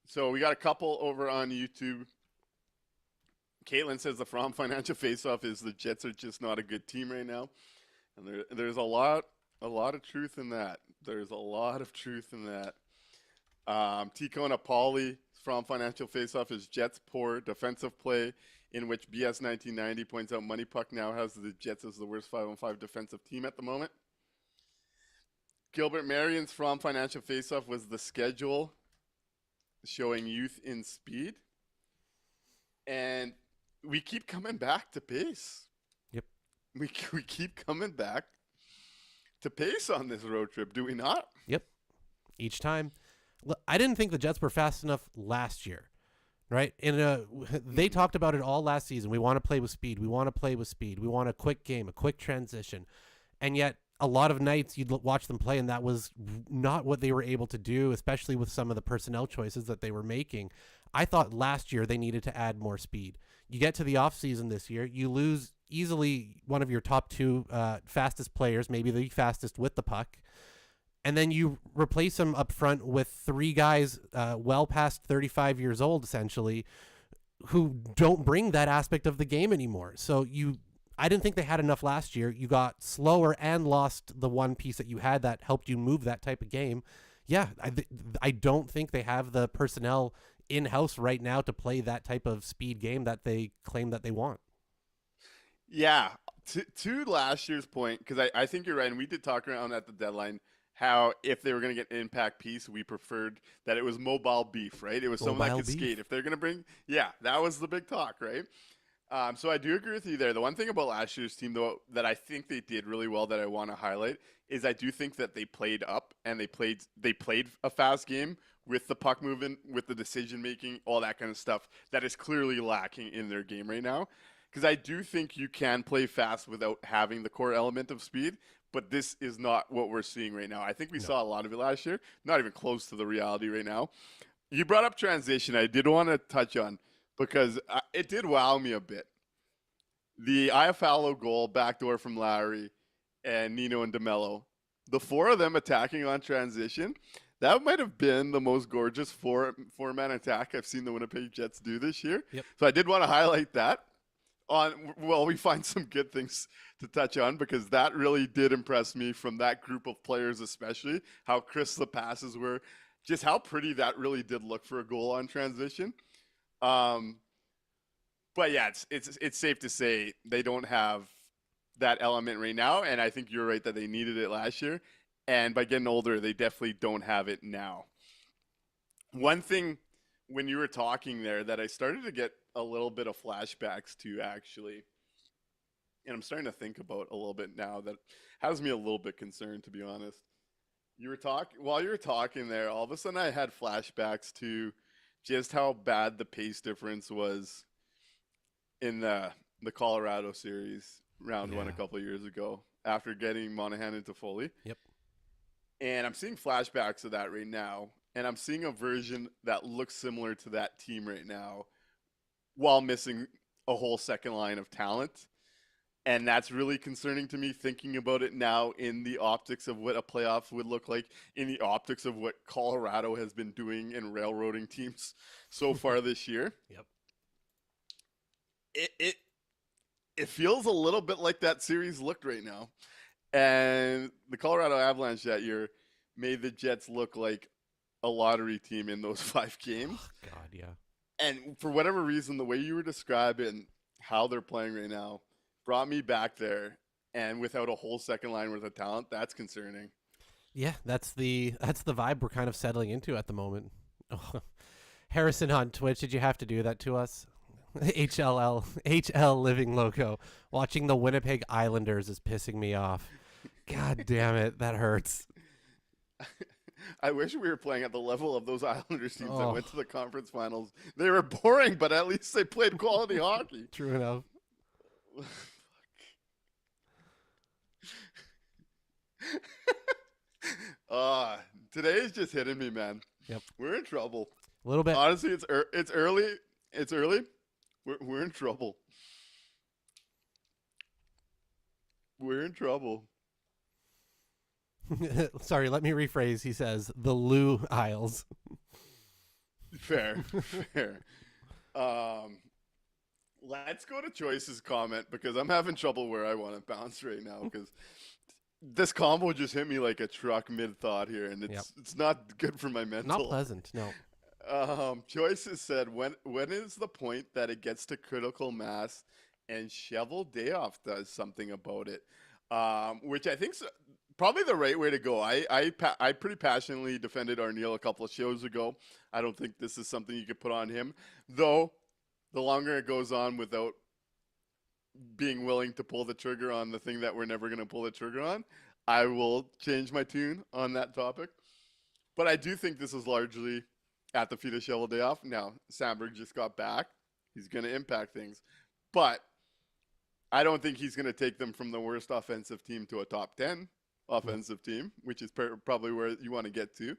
So we got a couple over on YouTube. Caitlin says the From Financial Faceoff is the Jets are just not a good team right now. And there's a lot of truth in that. There's a lot of truth in that. Ticona Pauly from Financial Faceoff is Jets' poor defensive play, in which BS 1990 points out Money Puck now has the Jets as the worst 5-on-5 defensive team at the moment. Gilbert Marion's from Financial Faceoff was the schedule showing youth in speed. And we keep coming back to pace. Yep. We keep coming back to pace on this road trip, do we not? Yep. Each time. Look, I didn't think the Jets were fast enough last year, right? They talked about it all last season. We want to play with speed. We want to play with speed. We want a quick game, a quick transition. And yet a lot of nights you'd watch them play, and that was not what they were able to do, especially with some of the personnel choices that they were making. I thought last year they needed to add more speed. You get to the offseason this year, you lose easily one of your top two fastest players, maybe the fastest with the puck, and then you replace them up front with three guys well past 35 years old, essentially, who don't bring that aspect of the game anymore. So I didn't think they had enough last year. You got slower and lost the one piece that you had that helped you move that type of game. Yeah, I don't think they have the personnel in-house right now to play that type of speed game that they claim that they want. Yeah, to last year's point, because I think you're right, and we did talk around at the deadline how if they were going to get an impact piece, we preferred that it was mobile beef, right? It was someone that could skate. If they're going to bring, that was the big talk, right? So I do agree with you there. The one thing about last year's team, though, that I think they did really well that I want to highlight is I do think that they played up and they played a fast game with the puck movement, with the decision making, all that kind of stuff that is clearly lacking in their game right now. Because I do think you can play fast without having the core element of speed, but this is not what we're seeing right now. I think we saw a lot of it last year, not even close to the reality right now. You brought up transition. I did want to touch on because it did wow me a bit. The Iafallo goal, backdoor from Lowry and Nino and DeMello, the four of them attacking on transition, that might have been the most gorgeous four-man attack I've seen the Winnipeg Jets do this year. Yep. So I did want to highlight that. We find some good things to touch on because that really did impress me from that group of players, especially how crisp the passes were, just how pretty that really did look for a goal on transition. But yeah, it's safe to say they don't have that element right now, and I think you're right that they needed it last year. And by getting older, they definitely don't have it now. One thing when you were talking there that I started to get a little bit of flashbacks to, actually, and I'm starting to think about a little bit now that has me a little bit concerned, to be honest. While you were talking there, all of a sudden I had flashbacks to just how bad the pace difference was in the Colorado series round one a couple of years ago after getting Monahan into Foley. Yep. And I'm seeing flashbacks of that right now. And I'm seeing a version that looks similar to that team right now while missing a whole second line of talent. And that's really concerning to me, thinking about it now in the optics of what a playoff would look like, in the optics of what Colorado has been doing and railroading teams so far this year. Yep. it feels a little bit like that series looked right now. And the Colorado Avalanche that year made the Jets look like a lottery team in those 5 games. Oh, God, yeah. And for whatever reason, the way you were describing how they're playing right now brought me back there. And without a whole second line worth of talent, that's concerning. Yeah, that's the vibe we're kind of settling into at the moment. Oh, Harrison on Twitch, did you have to do that to us? HL Living Loco. Watching the Winnipeg Islanders is pissing me off. God damn it, that hurts. I wish we were playing at the level of those Islanders teams that went to the conference finals. They were boring, but at least they played quality hockey. True enough. Today is just hitting me, man. Yep. We're in trouble. A little bit. Honestly, it's early. It's early. We're in trouble. We're in trouble. Sorry, let me rephrase. He says the Lou Isles. Fair. Let's go to Choice's comment because I'm having trouble where I want to bounce right now because this combo just hit me like a truck mid-thought here, and it's not good for my mental. Not pleasant, no. Choice has said, when is the point that it gets to critical mass and Shovel Dayoff does something about it? Which I think's probably the right way to go. I pretty passionately defended Arneal a couple of shows ago. I don't think this is something you could put on him, though. The longer it goes on without being willing to pull the trigger on the thing that we're never going to pull the trigger on, I will change my tune on that topic. But I do think this is largely at the feet of Shovel Dayoff. Now, Sandberg just got back. He's going to impact things. But I don't think he's going to take them from the worst offensive team to a top 10 offensive team, which is probably where you want to get to.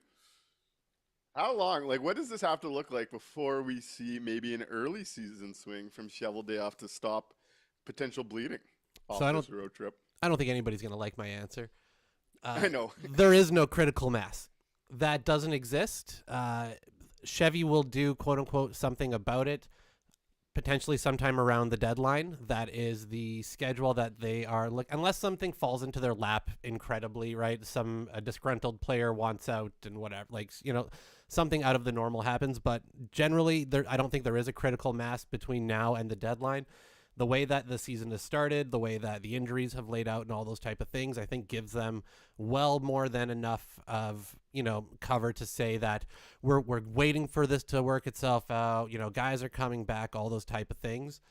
How long? Like, what does this have to look like before we see maybe an early season swing from Shovel Dayoff to stop potential bleeding off this road trip? I don't think anybody's going to like my answer. I know. There is no critical mass. That doesn't exist. Chevy will do, quote unquote, something about it, potentially sometime around the deadline. That is the schedule that they are unless something falls into their lap incredibly, right? A disgruntled player wants out and whatever, something out of the normal happens. But generally, I don't think there is a critical mass between now and the deadline. The way that the season has started, the way that the injuries have laid out and all those type of things, I think gives them well more than enough of, cover to say that we're waiting for this to work itself out. Guys are coming back, all those type of things.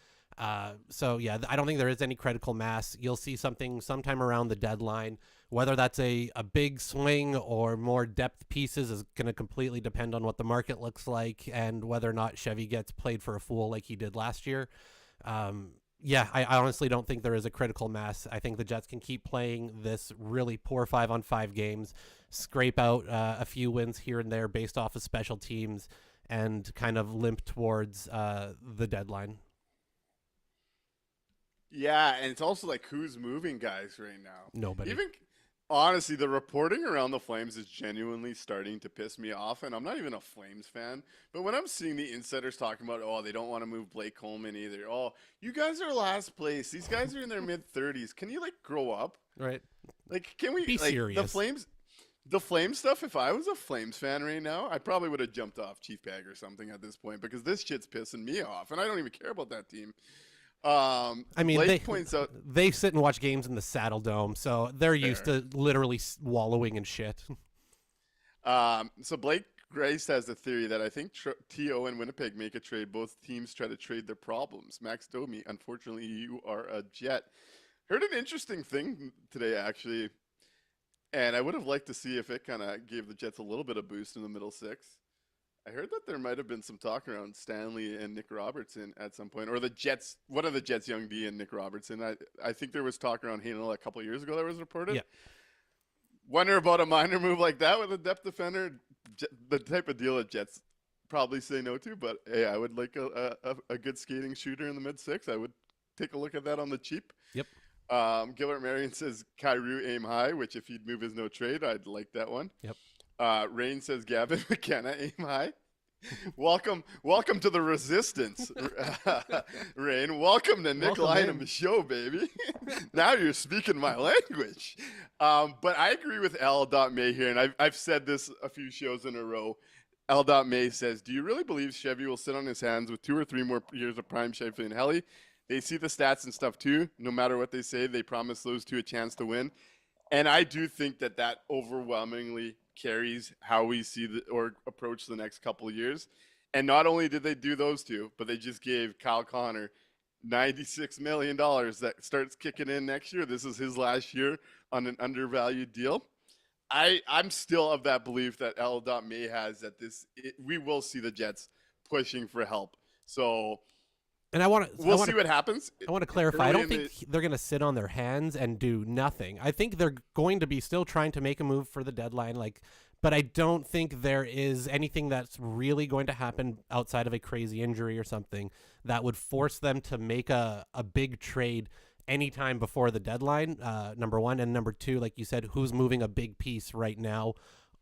So yeah, I don't think there is any critical mass. You'll see something sometime around the deadline. Whether that's a big swing or more depth pieces is going to completely depend on what the market looks like and whether or not Chevy gets played for a fool like he did last year. I honestly don't think there is a critical mass. I think the Jets can keep playing this really poor 5-on-5 games, scrape out a few wins here and there based off of special teams, and kind of limp towards the deadline. Yeah, and it's also like who's moving guys right now? Nobody. Honestly, the reporting around the Flames is genuinely starting to piss me off, and I'm not even a Flames fan. But when I'm seeing the insiders talking about, they don't want to move Blake Coleman either. You guys are last place. These guys are in their mid-30s. Can you, grow up? Right. Can we be serious? The Flames stuff, if I was a Flames fan right now, I probably would have jumped off Chief Bag or something at this point because this shit's pissing me off, and I don't even care about that team. Blake points out they sit and watch games in the Saddle Dome, so they're used to literally wallowing in shit. So Blake Grace has the theory that I think T.O. and Winnipeg make a trade. Both teams try to trade their problems. Max Domi, unfortunately, you are a Jet. Heard an interesting thing today, actually, and I would have liked to see if it kind of gave the Jets a little bit of boost in the middle six. I heard that there might have been some talk around Stanley and Nick Robertson at some point, or the Jets, one of the Jets' young D and Nick Robertson. I think there was talk around Hanel a couple of years ago that was reported. Yeah. Wonder about a minor move like that with a depth defender, the type of deal that Jets probably say no to. But hey, I would like a good skating shooter in the mid-six. I would take a look at that on the cheap. Yep. Gilbert Marion says Kyrou aim high, which if he'd move is no trade, I'd like that one. Yep. Rain says Gavin McKenna aim high. Welcome to the resistance, Rain. Welcome to Nick Lynam's show, baby. Now you're speaking my language. But I agree with L.May here, and I've said this a few shows in a row. L.May says, do you really believe Chevy will sit on his hands with 2 or 3 more years of prime Chevy and Helly? They see the stats and stuff too. No matter what they say, they promise those two a chance to win. And I do think that overwhelmingly carries how we see or approach the next couple of years. And not only did they do those two, but they just gave Kyle Connor $96 million that starts kicking in next year. This is his last year on an undervalued deal. I'm still of that belief that L.May has that we will see the Jets pushing for help. So and we'll see what happens. I want to clarify. I don't think they're going to sit on their hands and do nothing. I think they're going to be still trying to make a move for the deadline, but I don't think there is anything that's really going to happen outside of a crazy injury or something that would force them to make a big trade anytime before the deadline, number one. And number two, like you said, who's moving a big piece right now?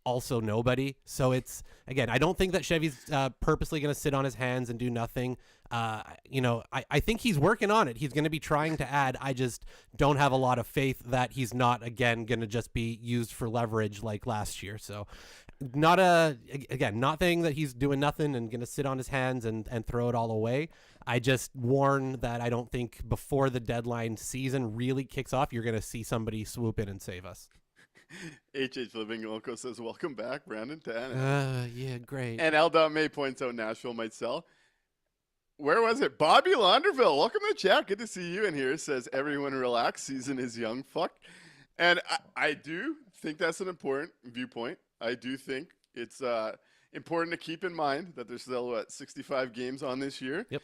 Also nobody. So it's, again, I don't think that Chevy's purposely going to sit on his hands and do nothing. I think he's working on it. He's going to be trying to add. I just don't have a lot of faith that he's not, again, going to just be used for leverage like last year. So not saying that he's doing nothing and going to sit on his hands and throw it all away. I just warn that I don't think before the deadline season really kicks off, you're going to see somebody swoop in and save us. HH Living Loco says, welcome back, Brandon Tanner. Yeah, great. And L.May points out Nashville might sell. Where was it? Bobby Launderville, welcome to the chat. Good to see you in here. Says, everyone relax. Season is young. Fuck. And I do think that's an important viewpoint. I do think it's important to keep in mind that there's still, 65 games on this year. Yep.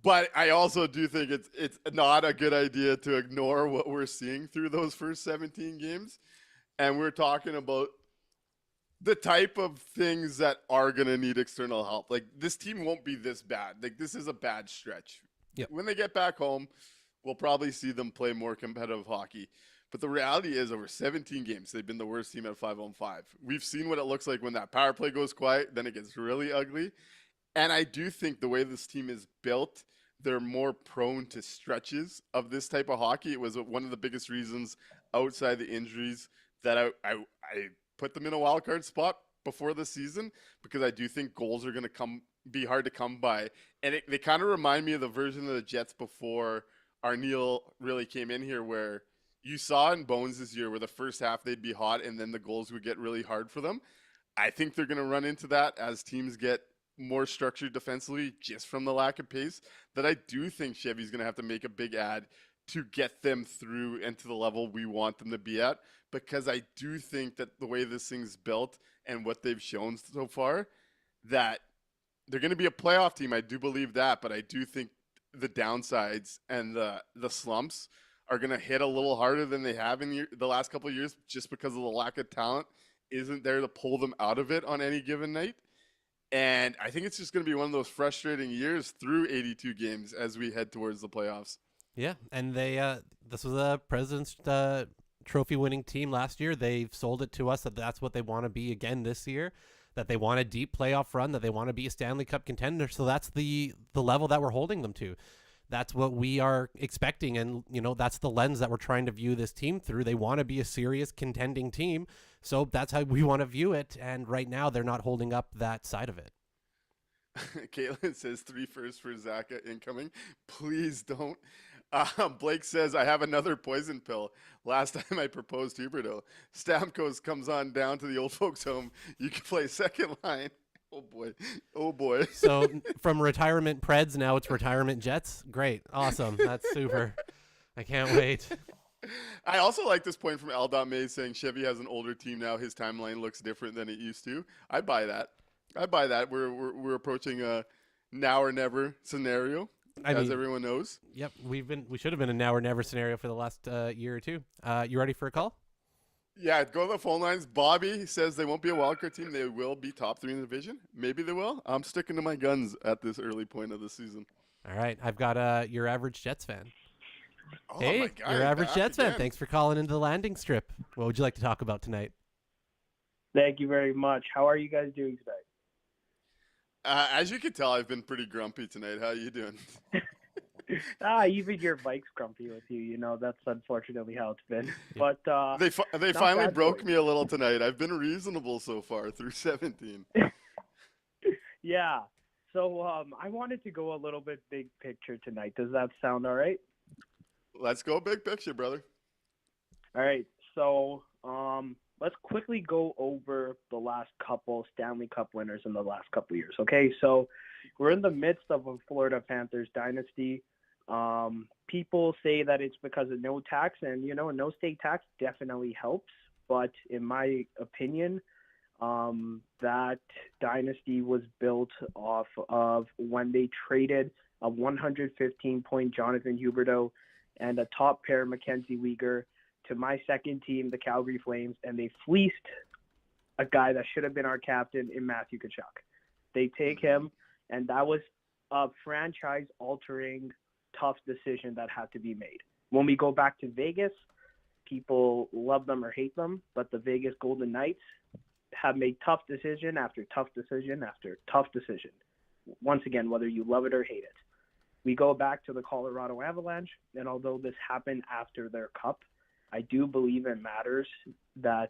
But I also do think it's not a good idea to ignore what we're seeing through those first 17 games. And we're talking about the type of things that are going to need external help. Like, this team won't be this bad. Like, this is a bad stretch. Yep. When they get back home, we'll probably see them play more competitive hockey. But the reality is, over 17 games, they've been the worst team at 5-on-5. We've seen what it looks like when that power play goes quiet. Then it gets really ugly. And I do think the way this team is built, they're more prone to stretches of this type of hockey. It was one of the biggest reasons outside the injuries that I put them in a wild card spot before the season, because I do think goals are going to be hard to come by. And they kind of remind me of the version of the Jets before Arneal really came in here, where you saw in Bones this year where the first half they'd be hot and then the goals would get really hard for them. I think they're going to run into that as teams get more structured defensively just from the lack of pace, that I do think Chevy's going to have to make a big add to get them through and to the level we want them to be at, because I do think that the way this thing's built and what they've shown so far, that they're going to be a playoff team. I do believe that, but I do think the downsides and the slumps are going to hit a little harder than they have in the last couple of years, just because of the lack of talent isn't there to pull them out of it on any given night. And I think it's just going to be one of those frustrating years through 82 games as we head towards the playoffs. Yeah, and this was a President's Trophy winning team last year. They've sold it to us that that's what they want to be again this year, that they want a deep playoff run, that they want to be a Stanley Cup contender. So that's the level that we're holding them to. That's what we are expecting, and that's the lens that we're trying to view this team through. They want to be a serious contending team, so that's how we want to view it. And right now, they're not holding up that side of it. Caitlin says 3 firsts for Zaka incoming. Please don't. Blake says, I have another poison pill. Last time I proposed Huberto. Stamkos comes on down to the old folks home. You can play second line. Oh, boy. Oh, boy. So from retirement Preds, now it's retirement Jets. Great. Awesome. That's super. I can't wait. I also like this point from L.May saying Chevy has an older team now. His timeline looks different than it used to. I buy that. We're approaching a now or never scenario, as everyone knows. Yep. We should have been a now or never scenario for the last year or two. You ready for a call? Yeah, go to the phone lines. Bobby says they won't be a wildcard team. They will be top 3 in the division. Maybe they will. I'm sticking to my guns at this early point of the season. All right. I've got your average Jets fan. Oh, hey, my God, your average Jets again. fan. Thanks for calling into the landing strip. What would you like to talk about tonight? Thank you very much. How are you guys doing today? As you can tell, I've been pretty grumpy tonight. How you doing? Even your bike's grumpy with you. You know, that's unfortunately how it's been. But They not finally bad broke boys. me a little tonight. I've been reasonable so far through 17. Yeah. So I wanted to go a little bit big picture tonight. Does that sound all right? Let's go big picture, brother. All right. So let's quickly go over the last couple Stanley Cup winners in the last couple years. Okay. So we're in the midst of a Florida Panthers dynasty. People say that it's because of no tax, and no state tax definitely helps. But in my opinion, that dynasty was built off of when they traded a 115-point Jonathan Huberdeau and a top pair Mackenzie Weegar to my second team, the Calgary Flames, and they fleeced a guy that should have been our captain in Matthew Tkachuk. They take him, and that was a franchise-altering, tough decision that had to be made. When we go back to Vegas, people love them or hate them, but the Vegas Golden Knights have made tough decision after tough decision after tough decision. Once again, whether you love it or hate it. We go back to the Colorado Avalanche, and although this happened after their cup, I do believe it matters that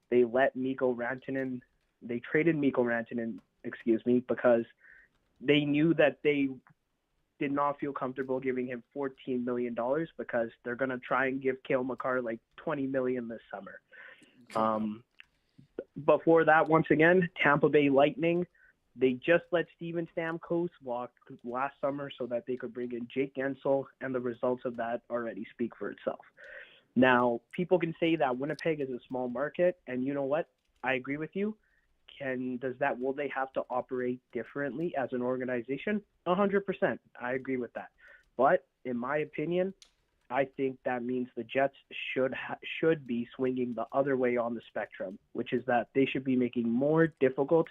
they traded Mikko Rantanen, because they knew that they did not feel comfortable giving him $14 million because they're going to try and give Cale Makar like $20 million this summer. Before that, once again, Tampa Bay Lightning, they just let Steven Stamkos walk last summer so that they could bring in Jake Gensel, and the results of that already speak for itself. Now, people can say that Winnipeg is a small market, and you know what? I agree with you. Will they have to operate differently as an organization? 100%. I agree with that. But in my opinion, I think that means the Jets should be swinging the other way on the spectrum, which is that they should be making more difficult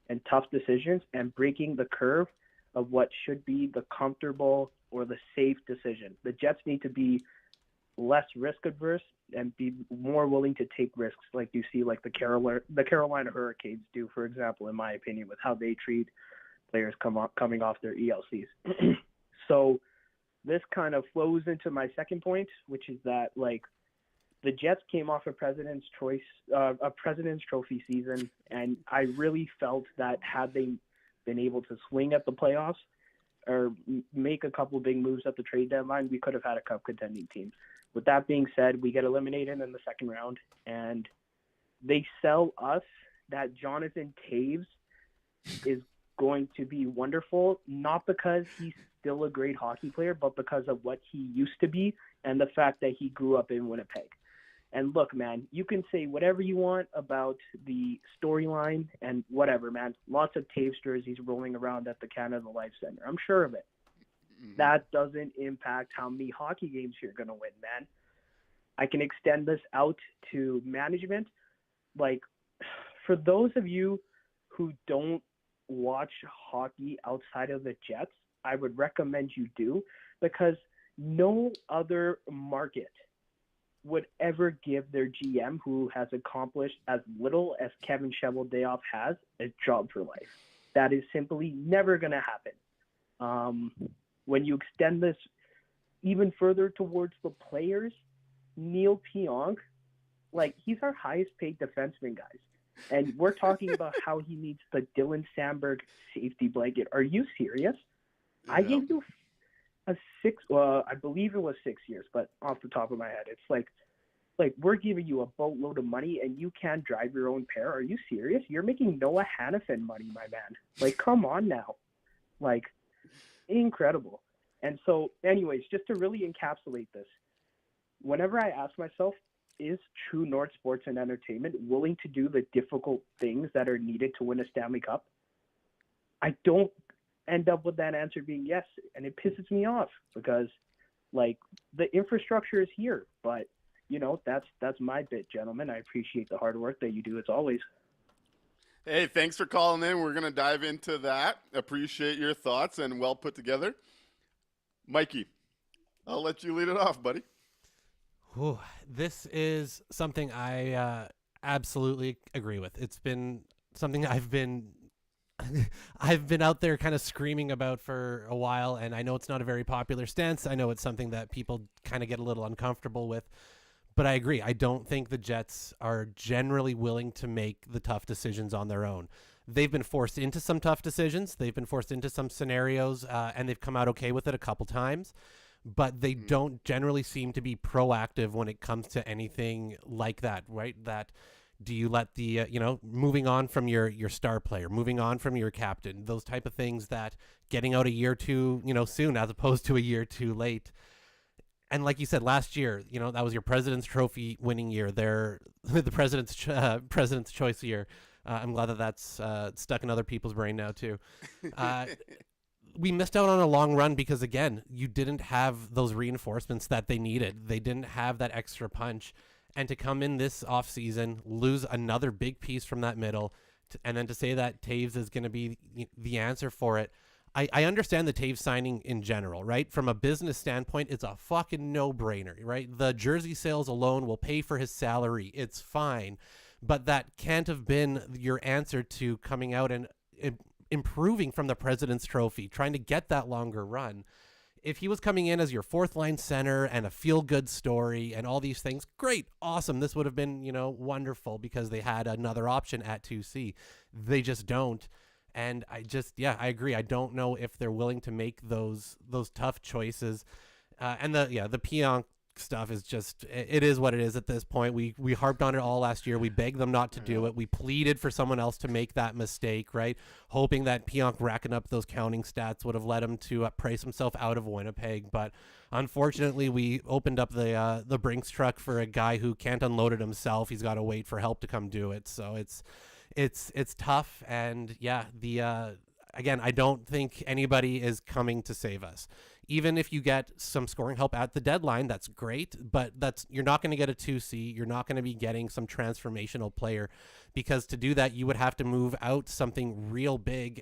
and tough decisions and breaking the curve of what should be the comfortable or the safe decision. The Jets need to be less risk adverse and be more willing to take risks, like you see like the Carolina Hurricanes do, for example, in my opinion, with how they treat players coming off their ELCs. So this kind of flows into my second point, which is that like the Jets came off a President's Trophy season, and I really felt that had they been able to swing at the playoffs or make a couple big moves at the trade deadline, we could have had a cup contending team. With that being said, we get eliminated in the second round, and they sell us that Jonathan Taves is going to be wonderful, not because he's still a great hockey player, but because of what he used to be and the fact that he grew up in Winnipeg. And look, man, you can say whatever you want about the storyline and whatever, man. Lots of Taves jerseys rolling around at the Canada Life Center. I'm sure of it. Mm-hmm. That doesn't impact how many hockey games you're going to win, man. I can extend this out to management. Like, for those of you who don't watch hockey outside of the Jets, I would recommend you do, because no other market would ever give their GM, who has accomplished as little as Kevin Cheveldayoff has, a job for life. That is simply never going to happen. When you extend this even further towards the players, Neil Pionk, like, he's our highest paid defenseman, guys. And we're talking about how he needs the Dylan Sandberg safety blanket. Are you serious? Yeah. I gave you I believe it was 6 years, but off the top of my head, it's like we're giving you a boatload of money and you can't drive your own pair. Are you serious? You're making Noah Hannafin money, my man. Like, come on now. Like, incredible. And so, anyways, just to really encapsulate this, whenever I ask myself, is True North Sports and Entertainment willing to do the difficult things that are needed to win a Stanley Cup? I don't end up with that answer being yes, and it pisses me off because, like, the infrastructure is here, but that's my bit, gentlemen. I appreciate the hard work that you do as always. Hey, thanks for calling in. We're gonna dive into that. Appreciate your thoughts and well put together. Mikey, I'll let you lead it off, buddy. Whew, this is something I absolutely agree with. It's been something I've been I've been out there kind of screaming about for a while, and I know it's not a very popular stance. I know it's something that people kind of get a little uncomfortable with. But I agree. I don't think the Jets are generally willing to make the tough decisions on their own. They've been forced into some tough decisions. They've been forced into some scenarios, and they've come out okay with it a couple times. But they don't generally seem to be proactive when it comes to anything like that, right? That do you let the, moving on from your star player, moving on from your captain, those type of things that getting out a year too, soon as opposed to a year too late. And like you said, last year, that was your President's Trophy winning year. The President's Choice year. I'm glad that that's stuck in other people's brain now too. We missed out on a long run because, again, you didn't have those reinforcements that they needed. They didn't have that extra punch. And to come in this offseason, lose another big piece from that middle, and then to say that Taves is going to be the answer for it. I understand the Taves signing in general, right? From a business standpoint, it's a fucking no-brainer, right? The jersey sales alone will pay for his salary. It's fine. But that can't have been your answer to coming out and improving from the President's Trophy, trying to get that longer run. If he was coming in as your fourth line center and a feel-good story and all these things, great, awesome. This would have been, wonderful because they had another option at 2C. They just don't. And I agree. I don't know if they're willing to make those tough choices. And the Pionk stuff is just, it is what it is at this point. We harped on it all last year. We begged them not to do it. We pleaded for someone else to make that mistake, right? Hoping that Pionk racking up those counting stats would have led him to price himself out of Winnipeg. But unfortunately, we opened up the Brinks truck for a guy who can't unload it himself. He's got to wait for help to come do it. So it's tough. And again, I don't think anybody is coming to save us. Even if you get some scoring help at the deadline, that's great, but you're not going to get a 2C. You're not going to be getting some transformational player, because to do that, you would have to move out something real big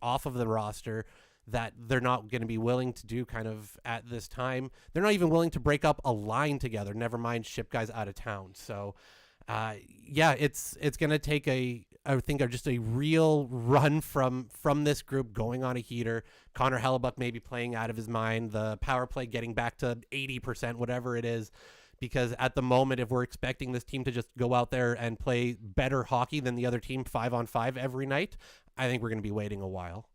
off of the roster that they're not going to be willing to do kind of at this time. They're not even willing to break up a line together, never mind ship guys out of town. So it's going to take just a real run from this group going on a heater. Connor Hellebuck maybe playing out of his mind, the power play getting back to 80%, whatever it is, because at the moment, if we're expecting this team to just go out there and play better hockey than the other team 5-on-5 every night, I think we're going to be waiting a while.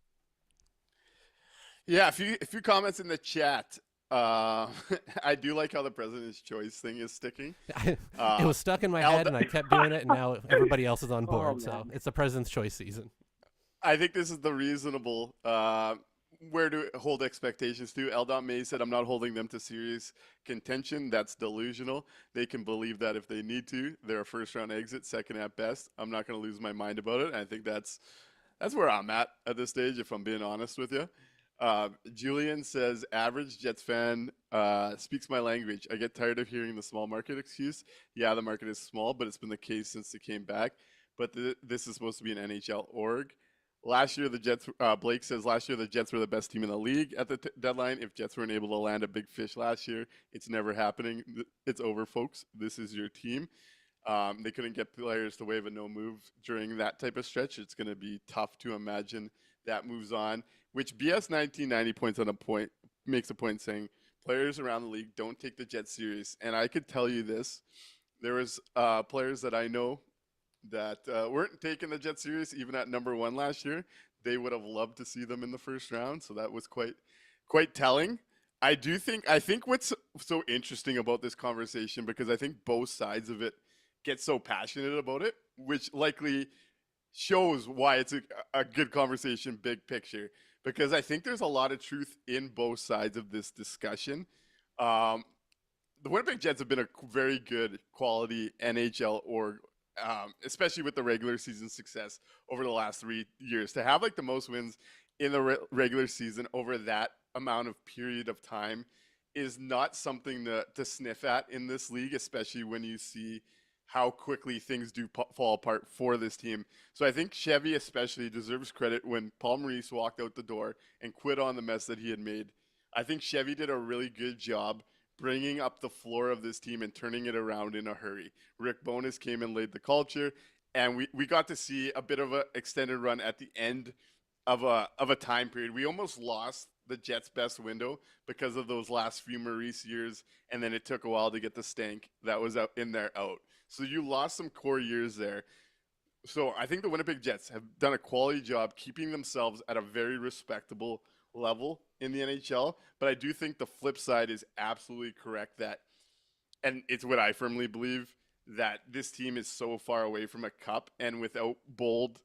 Yeah, a few comments in the chat. I do like how the President's Choice thing is sticking. It was stuck in my head, and I kept doing it, and now everybody else is on board. So it's the President's Choice season. I think this is the reasonable where to hold expectations to. Eldon May said, I'm not holding them to serious contention. That's delusional. They can believe that if they need to. They're a first-round exit, second at best. I'm not going to lose my mind about it. And I think that's where I'm at this stage, if I'm being honest with you. Julian says, average Jets fan speaks my language. I get tired of hearing the small market excuse. Yeah, the market is small, but it's been the case since it came back. But this is supposed to be an NHL org. Last year, the Jets, Blake says, last year the Jets were the best team in the league at the deadline. If Jets weren't able to land a big fish last year, it's never happening. It's over, folks. This is your team. They couldn't get players to waive a no move during that type of stretch. It's going to be tough to imagine that moves on. Which BS 1990 makes a point saying players around the league don't take the Jets serious. And I could tell you this, there was players that I know that weren't taking the Jets serious even at number one last year. They would have loved to see them in the first round. So that was quite telling. I think what's so interesting about this conversation, because I think both sides of it get so passionate about it, which likely shows why it's a good conversation, big picture. Because I think there's a lot of truth in both sides of this discussion. The Winnipeg Jets have been a very good quality NHL org, especially with the regular season success over the last 3 years. To have like the most wins in the regular season over that amount of period of time is not something to sniff at in this league, especially when you see how quickly things do fall apart for this team. So I think Chevy especially deserves credit when Paul Maurice walked out the door and quit on the mess that he had made. I think Chevy did a really good job bringing up the floor of this team and turning it around in a hurry. Rick Bowness came and laid the culture. and we got to see a bit of an extended run at the end of a time period. We almost lost the Jets' best window because of those last few Maurice years, and then it took a while to get the stank that was out in there out. So you lost some core years there. So I think the Winnipeg Jets have done a quality job keeping themselves at a very respectable level in the NHL. But I do think the flip side is absolutely correct that, and it's what I firmly believe, that this team is so far away from a cup, and without bold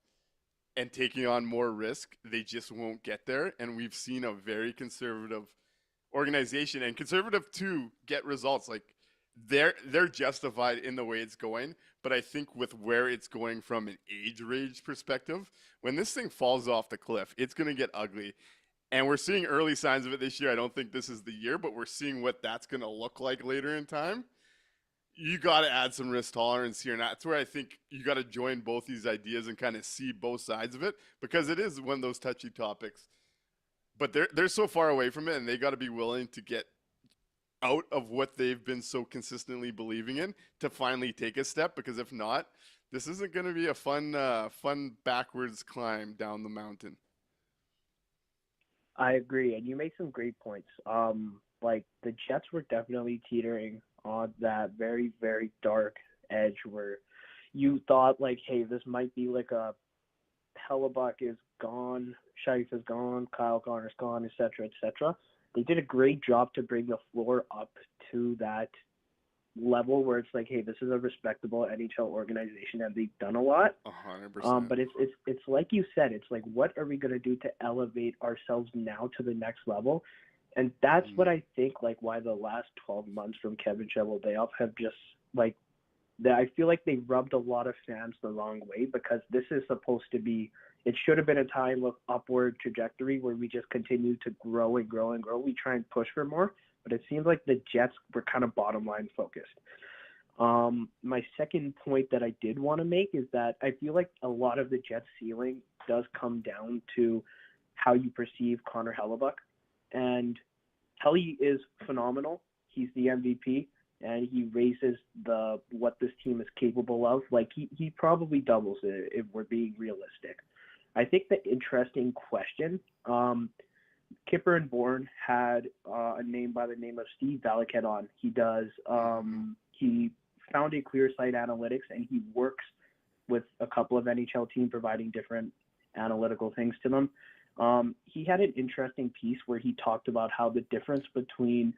and taking on more risk, they just won't get there. And we've seen a very conservative organization, and conservative to get results. Like they're justified in the way it's going, but I think with where it's going from an age range perspective, when this thing falls off the cliff, it's going to get ugly. And we're seeing early signs of it this year. I don't think this is the year, but we're seeing what that's going to look like later in time. You got to add some risk tolerance here. And that's where I think you got to join both these ideas and kind of see both sides of it, because it is one of those touchy topics. But they're so far away from it, and they got to be willing to get out of what they've been so consistently believing in to finally take a step, because if not, this isn't going to be a fun backwards climb down the mountain. I agree, and you make some great points. Like the Jets were definitely teetering on that very, very dark edge where you thought like, hey, this might be like a Hellebuck is gone, Scheif is gone, Kyle Connor's gone, etc., etc. They did a great job to bring the floor up to that level where it's like, hey, this is a respectable NHL organization, and they've done a lot. 100%. But it's like you said, it's like, what are we going to do to elevate ourselves now to the next level? And that's what I think, like, why the last 12 months from Kevin Cheveldayoff have just, like, I feel like they rubbed a lot of fans the wrong way, because this is supposed to be, it should have been a time of upward trajectory where we just continue to grow and grow and grow. We try and push for more, but it seems like the Jets were kind of bottom line focused. My second point that I did want to make is that I feel like a lot of the Jets' ceiling does come down to how you perceive Connor Hellebuck. And Helly is phenomenal. He's the MVP, and he raises what this team is capable of. Like, he probably doubles it if we're being realistic. I think the interesting question, Kipper and Bourne had a name by the name of Steve Valiquette on. He does, he founded Clear Sight Analytics, and he works with a couple of NHL teams providing different analytical things to them. He had an interesting piece where he talked about how the difference between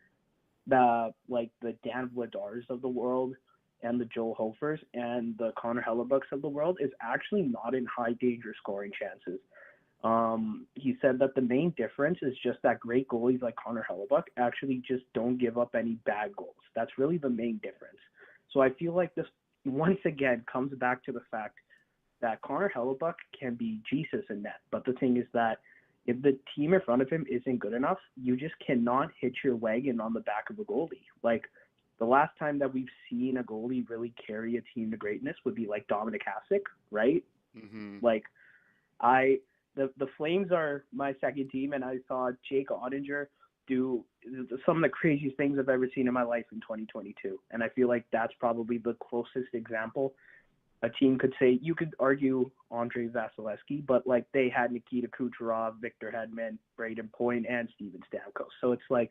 the Dan Vladars of the world and the Joel Hofers and the Connor Hellebucks of the world is actually not in high danger scoring chances. He said that the main difference is just that great goalies like Connor Hellebuck actually just don't give up any bad goals. That's really the main difference. So I feel like this once again comes back to the fact that Connor Hellebuck can be Jesus in net. But the thing is that if the team in front of him isn't good enough, you just cannot hitch your wagon on the back of a goalie. Like, the last time that we've seen a goalie really carry a team to greatness would be like Dominic Hasek, right? Mm-hmm. Like, the Flames are my second team, and I saw Jake Ottinger do some of the craziest things I've ever seen in my life in 2022. And I feel like that's probably the closest example a team could say. You could argue Andre Vasilevsky, but like they had Nikita Kucherov, Victor Hedman, Braden Point, and Steven Stamkos. So it's like,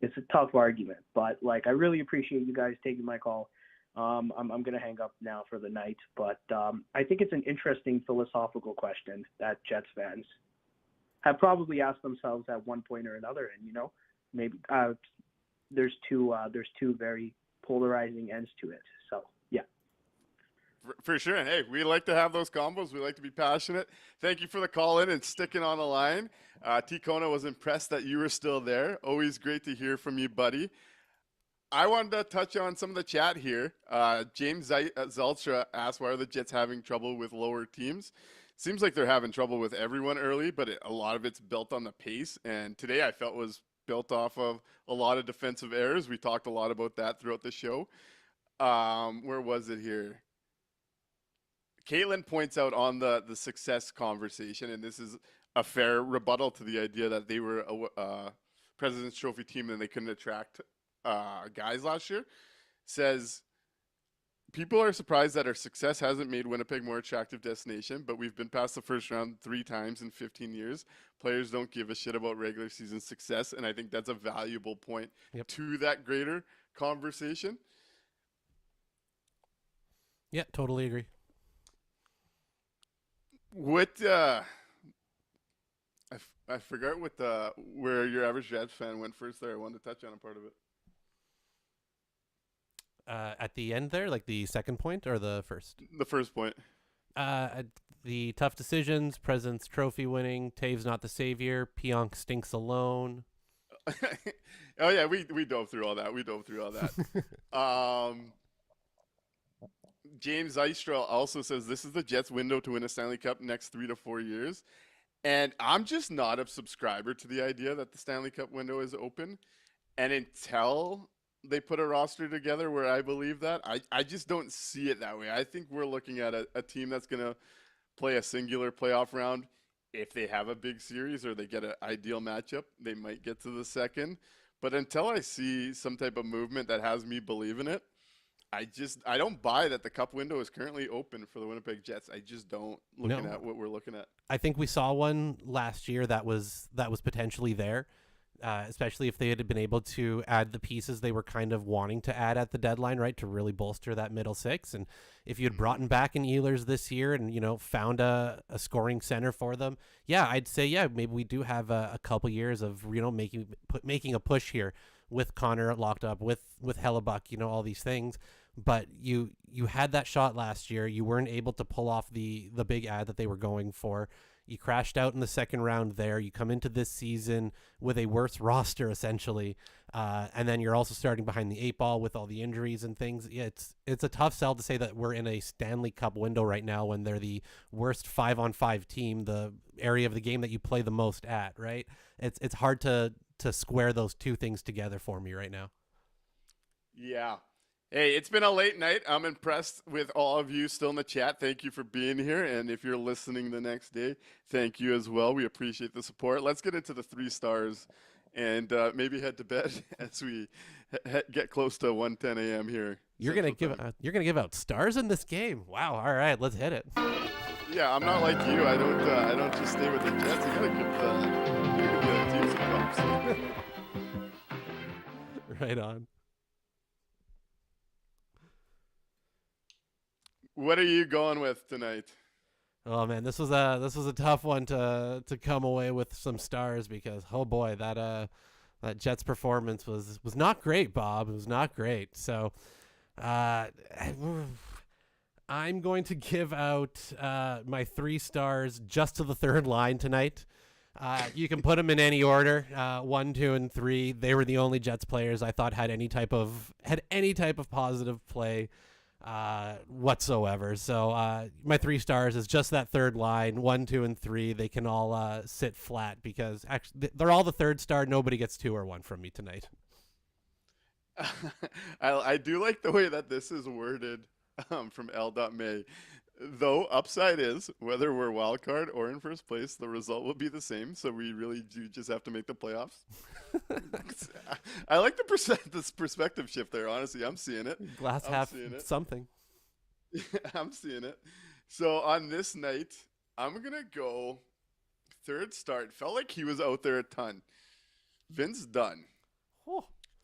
it's a tough argument, but like, I really appreciate you guys taking my call. I'm going to hang up now for the night, but I think it's an interesting philosophical question that Jets fans have probably asked themselves at one point or another. And, you know, maybe there's two very polarizing ends to it. So, yeah. For sure. And hey, we like to have those combos. We like to be passionate. Thank you for the call in and sticking on the line. T. Kona was impressed that you were still there. Always great to hear from you, buddy. I wanted to touch on some of the chat here. James Zeltra asked, why are the Jets having trouble with lower teams? Seems like they're having trouble with everyone early, but a lot of it's built on the pace. And today I felt was built off of a lot of defensive errors. We talked a lot about that throughout the show. Where was it here? Caitlin points out on the success conversation, and this is a fair rebuttal to the idea that they were a President's Trophy team and they couldn't attract guys last year. Says people are surprised that our success hasn't made Winnipeg more attractive destination, but we've been past the first round 3 times in 15 years. Players don't give a shit about regular season success, and I think that's a valuable point to that greater conversation. Yeah, totally agree. What I forgot what where your average Jets fan went first there. I wanted to touch on a part of it. At the end there, like the second point or the first? The first point. The tough decisions, President's Trophy winning, Taves not the savior, Pionk stinks alone. Oh yeah, we dove through all that. James Eistrel also says this is the Jets' window to win a Stanley Cup next 3 to 4 years. And I'm just not a subscriber to the idea that the Stanley Cup window is open. And until they put a roster together where I believe that, I just don't see it that way. I think we're looking at a team that's going to play a singular playoff round. If they have a big series or they get an ideal matchup, they might get to the second. But until I see some type of movement that has me believe in it, I don't buy that the cup window is currently open for the Winnipeg Jets. I just don't, looking at what we're looking at. I think we saw one last year that was potentially there, especially if they had been able to add the pieces they were kind of wanting to add at the deadline, right, to really bolster that middle six. And if you had brought back an Ehlers this year and, found a scoring center for them, I'd say, maybe we do have a couple years of, making a push here with Connor locked up, with Hellebuck, all these things. But you had that shot last year. You weren't able to pull off the big ad that they were going for. You crashed out in the second round there. You come into this season with a worse roster, essentially. And then you're also starting behind the 8 ball with all the injuries and things. Yeah, it's a tough sell to say that we're in a Stanley Cup window right now when they're the worst 5-on-5 team, the area of the game that you play the most at, right? It's hard to square those two things together for me right now. Yeah. Hey, it's been a late night. I'm impressed with all of you still in the chat. Thank you for being here. And if you're listening the next day, thank you as well. We appreciate the support. Let's get into the 3 stars and maybe head to bed as we get close to 1:10 a.m. here. You're gonna give out stars in this game. Wow. All right, let's hit it. Yeah, I'm not like you. I don't just stay with the Jets. You gotta give the other team some props. Right on. What are you going with tonight? Oh man, this was a tough one to come away with some stars because oh boy, that Jets performance was not great, Bob. It was not great. So I'm going to give out my 3 stars just to the third line tonight. You can put them in any order, 1, 2, and 3. They were the only Jets players I thought had any type of positive play whatsoever. So my 3 stars is just that third line, 1, 2, and 3. They can all sit flat because actually they're all the third star. Nobody gets 2 or 1 from me tonight. I do like the way that this is worded from L.May. Though upside is whether we're wild card or in first place, the result will be the same. So we really do just have to make the playoffs. I like this perspective shift there. Honestly, I'm seeing it. Glass half something. I'm seeing it. So on this night, I'm gonna go third start. Felt like he was out there a ton. Vince Dunn.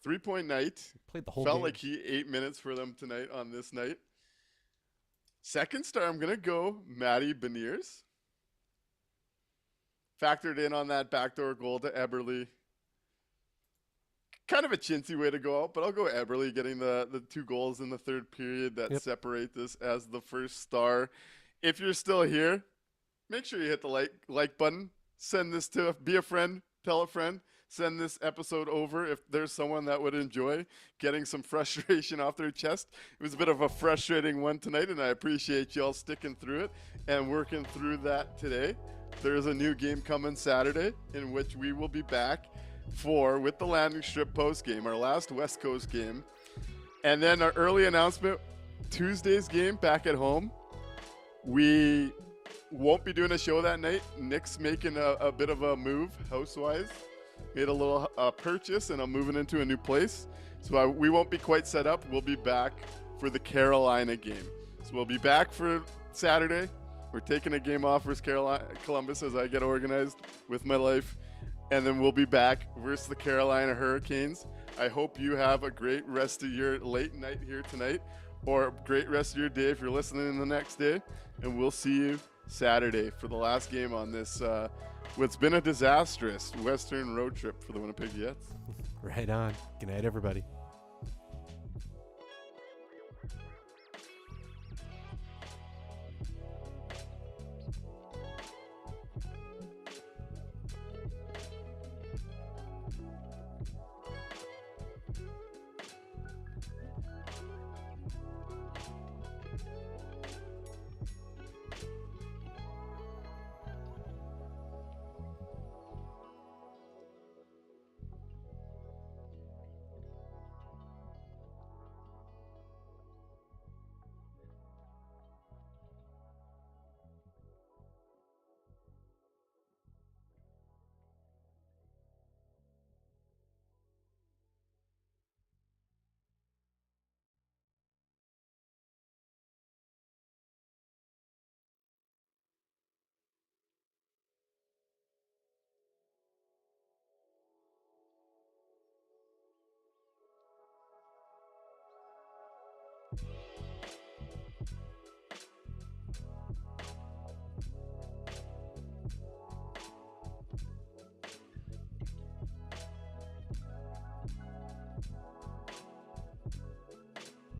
3-point night. Played the whole Felt game. like he 8 minutes for them tonight on this night. Second star, I'm going to go Matty Beniers. Factored in on that backdoor goal to Eberle. Kind of a chintzy way to go out, but I'll go Eberle getting the 2 goals in the third period that separate this as the first star. If you're still here, make sure you hit the like button. Send this to be a friend, tell a friend. Send this episode over if there's someone that would enjoy getting some frustration off their chest. It was a bit of a frustrating one tonight, and I appreciate y'all sticking through it and working through that today. There's a new game coming Saturday in which we will be back with the landing strip post game, our last West Coast game. And then our early announcement, Tuesday's game back at home. We won't be doing a show that night. Nick's making a bit of a move house-wise. Made a little purchase, and I'm moving into a new place. So we won't be quite set up. We'll be back for the Carolina game. So we'll be back for Saturday. We're taking a game off versus Columbus as I get organized with my life. And then we'll be back versus the Carolina Hurricanes. I hope you have a great rest of your late night here tonight, or a great rest of your day if you're listening the next day. And we'll see you Saturday for the last game on this, what's been a disastrous Western road trip for the Winnipeg Jets. Right on. Good night, everybody.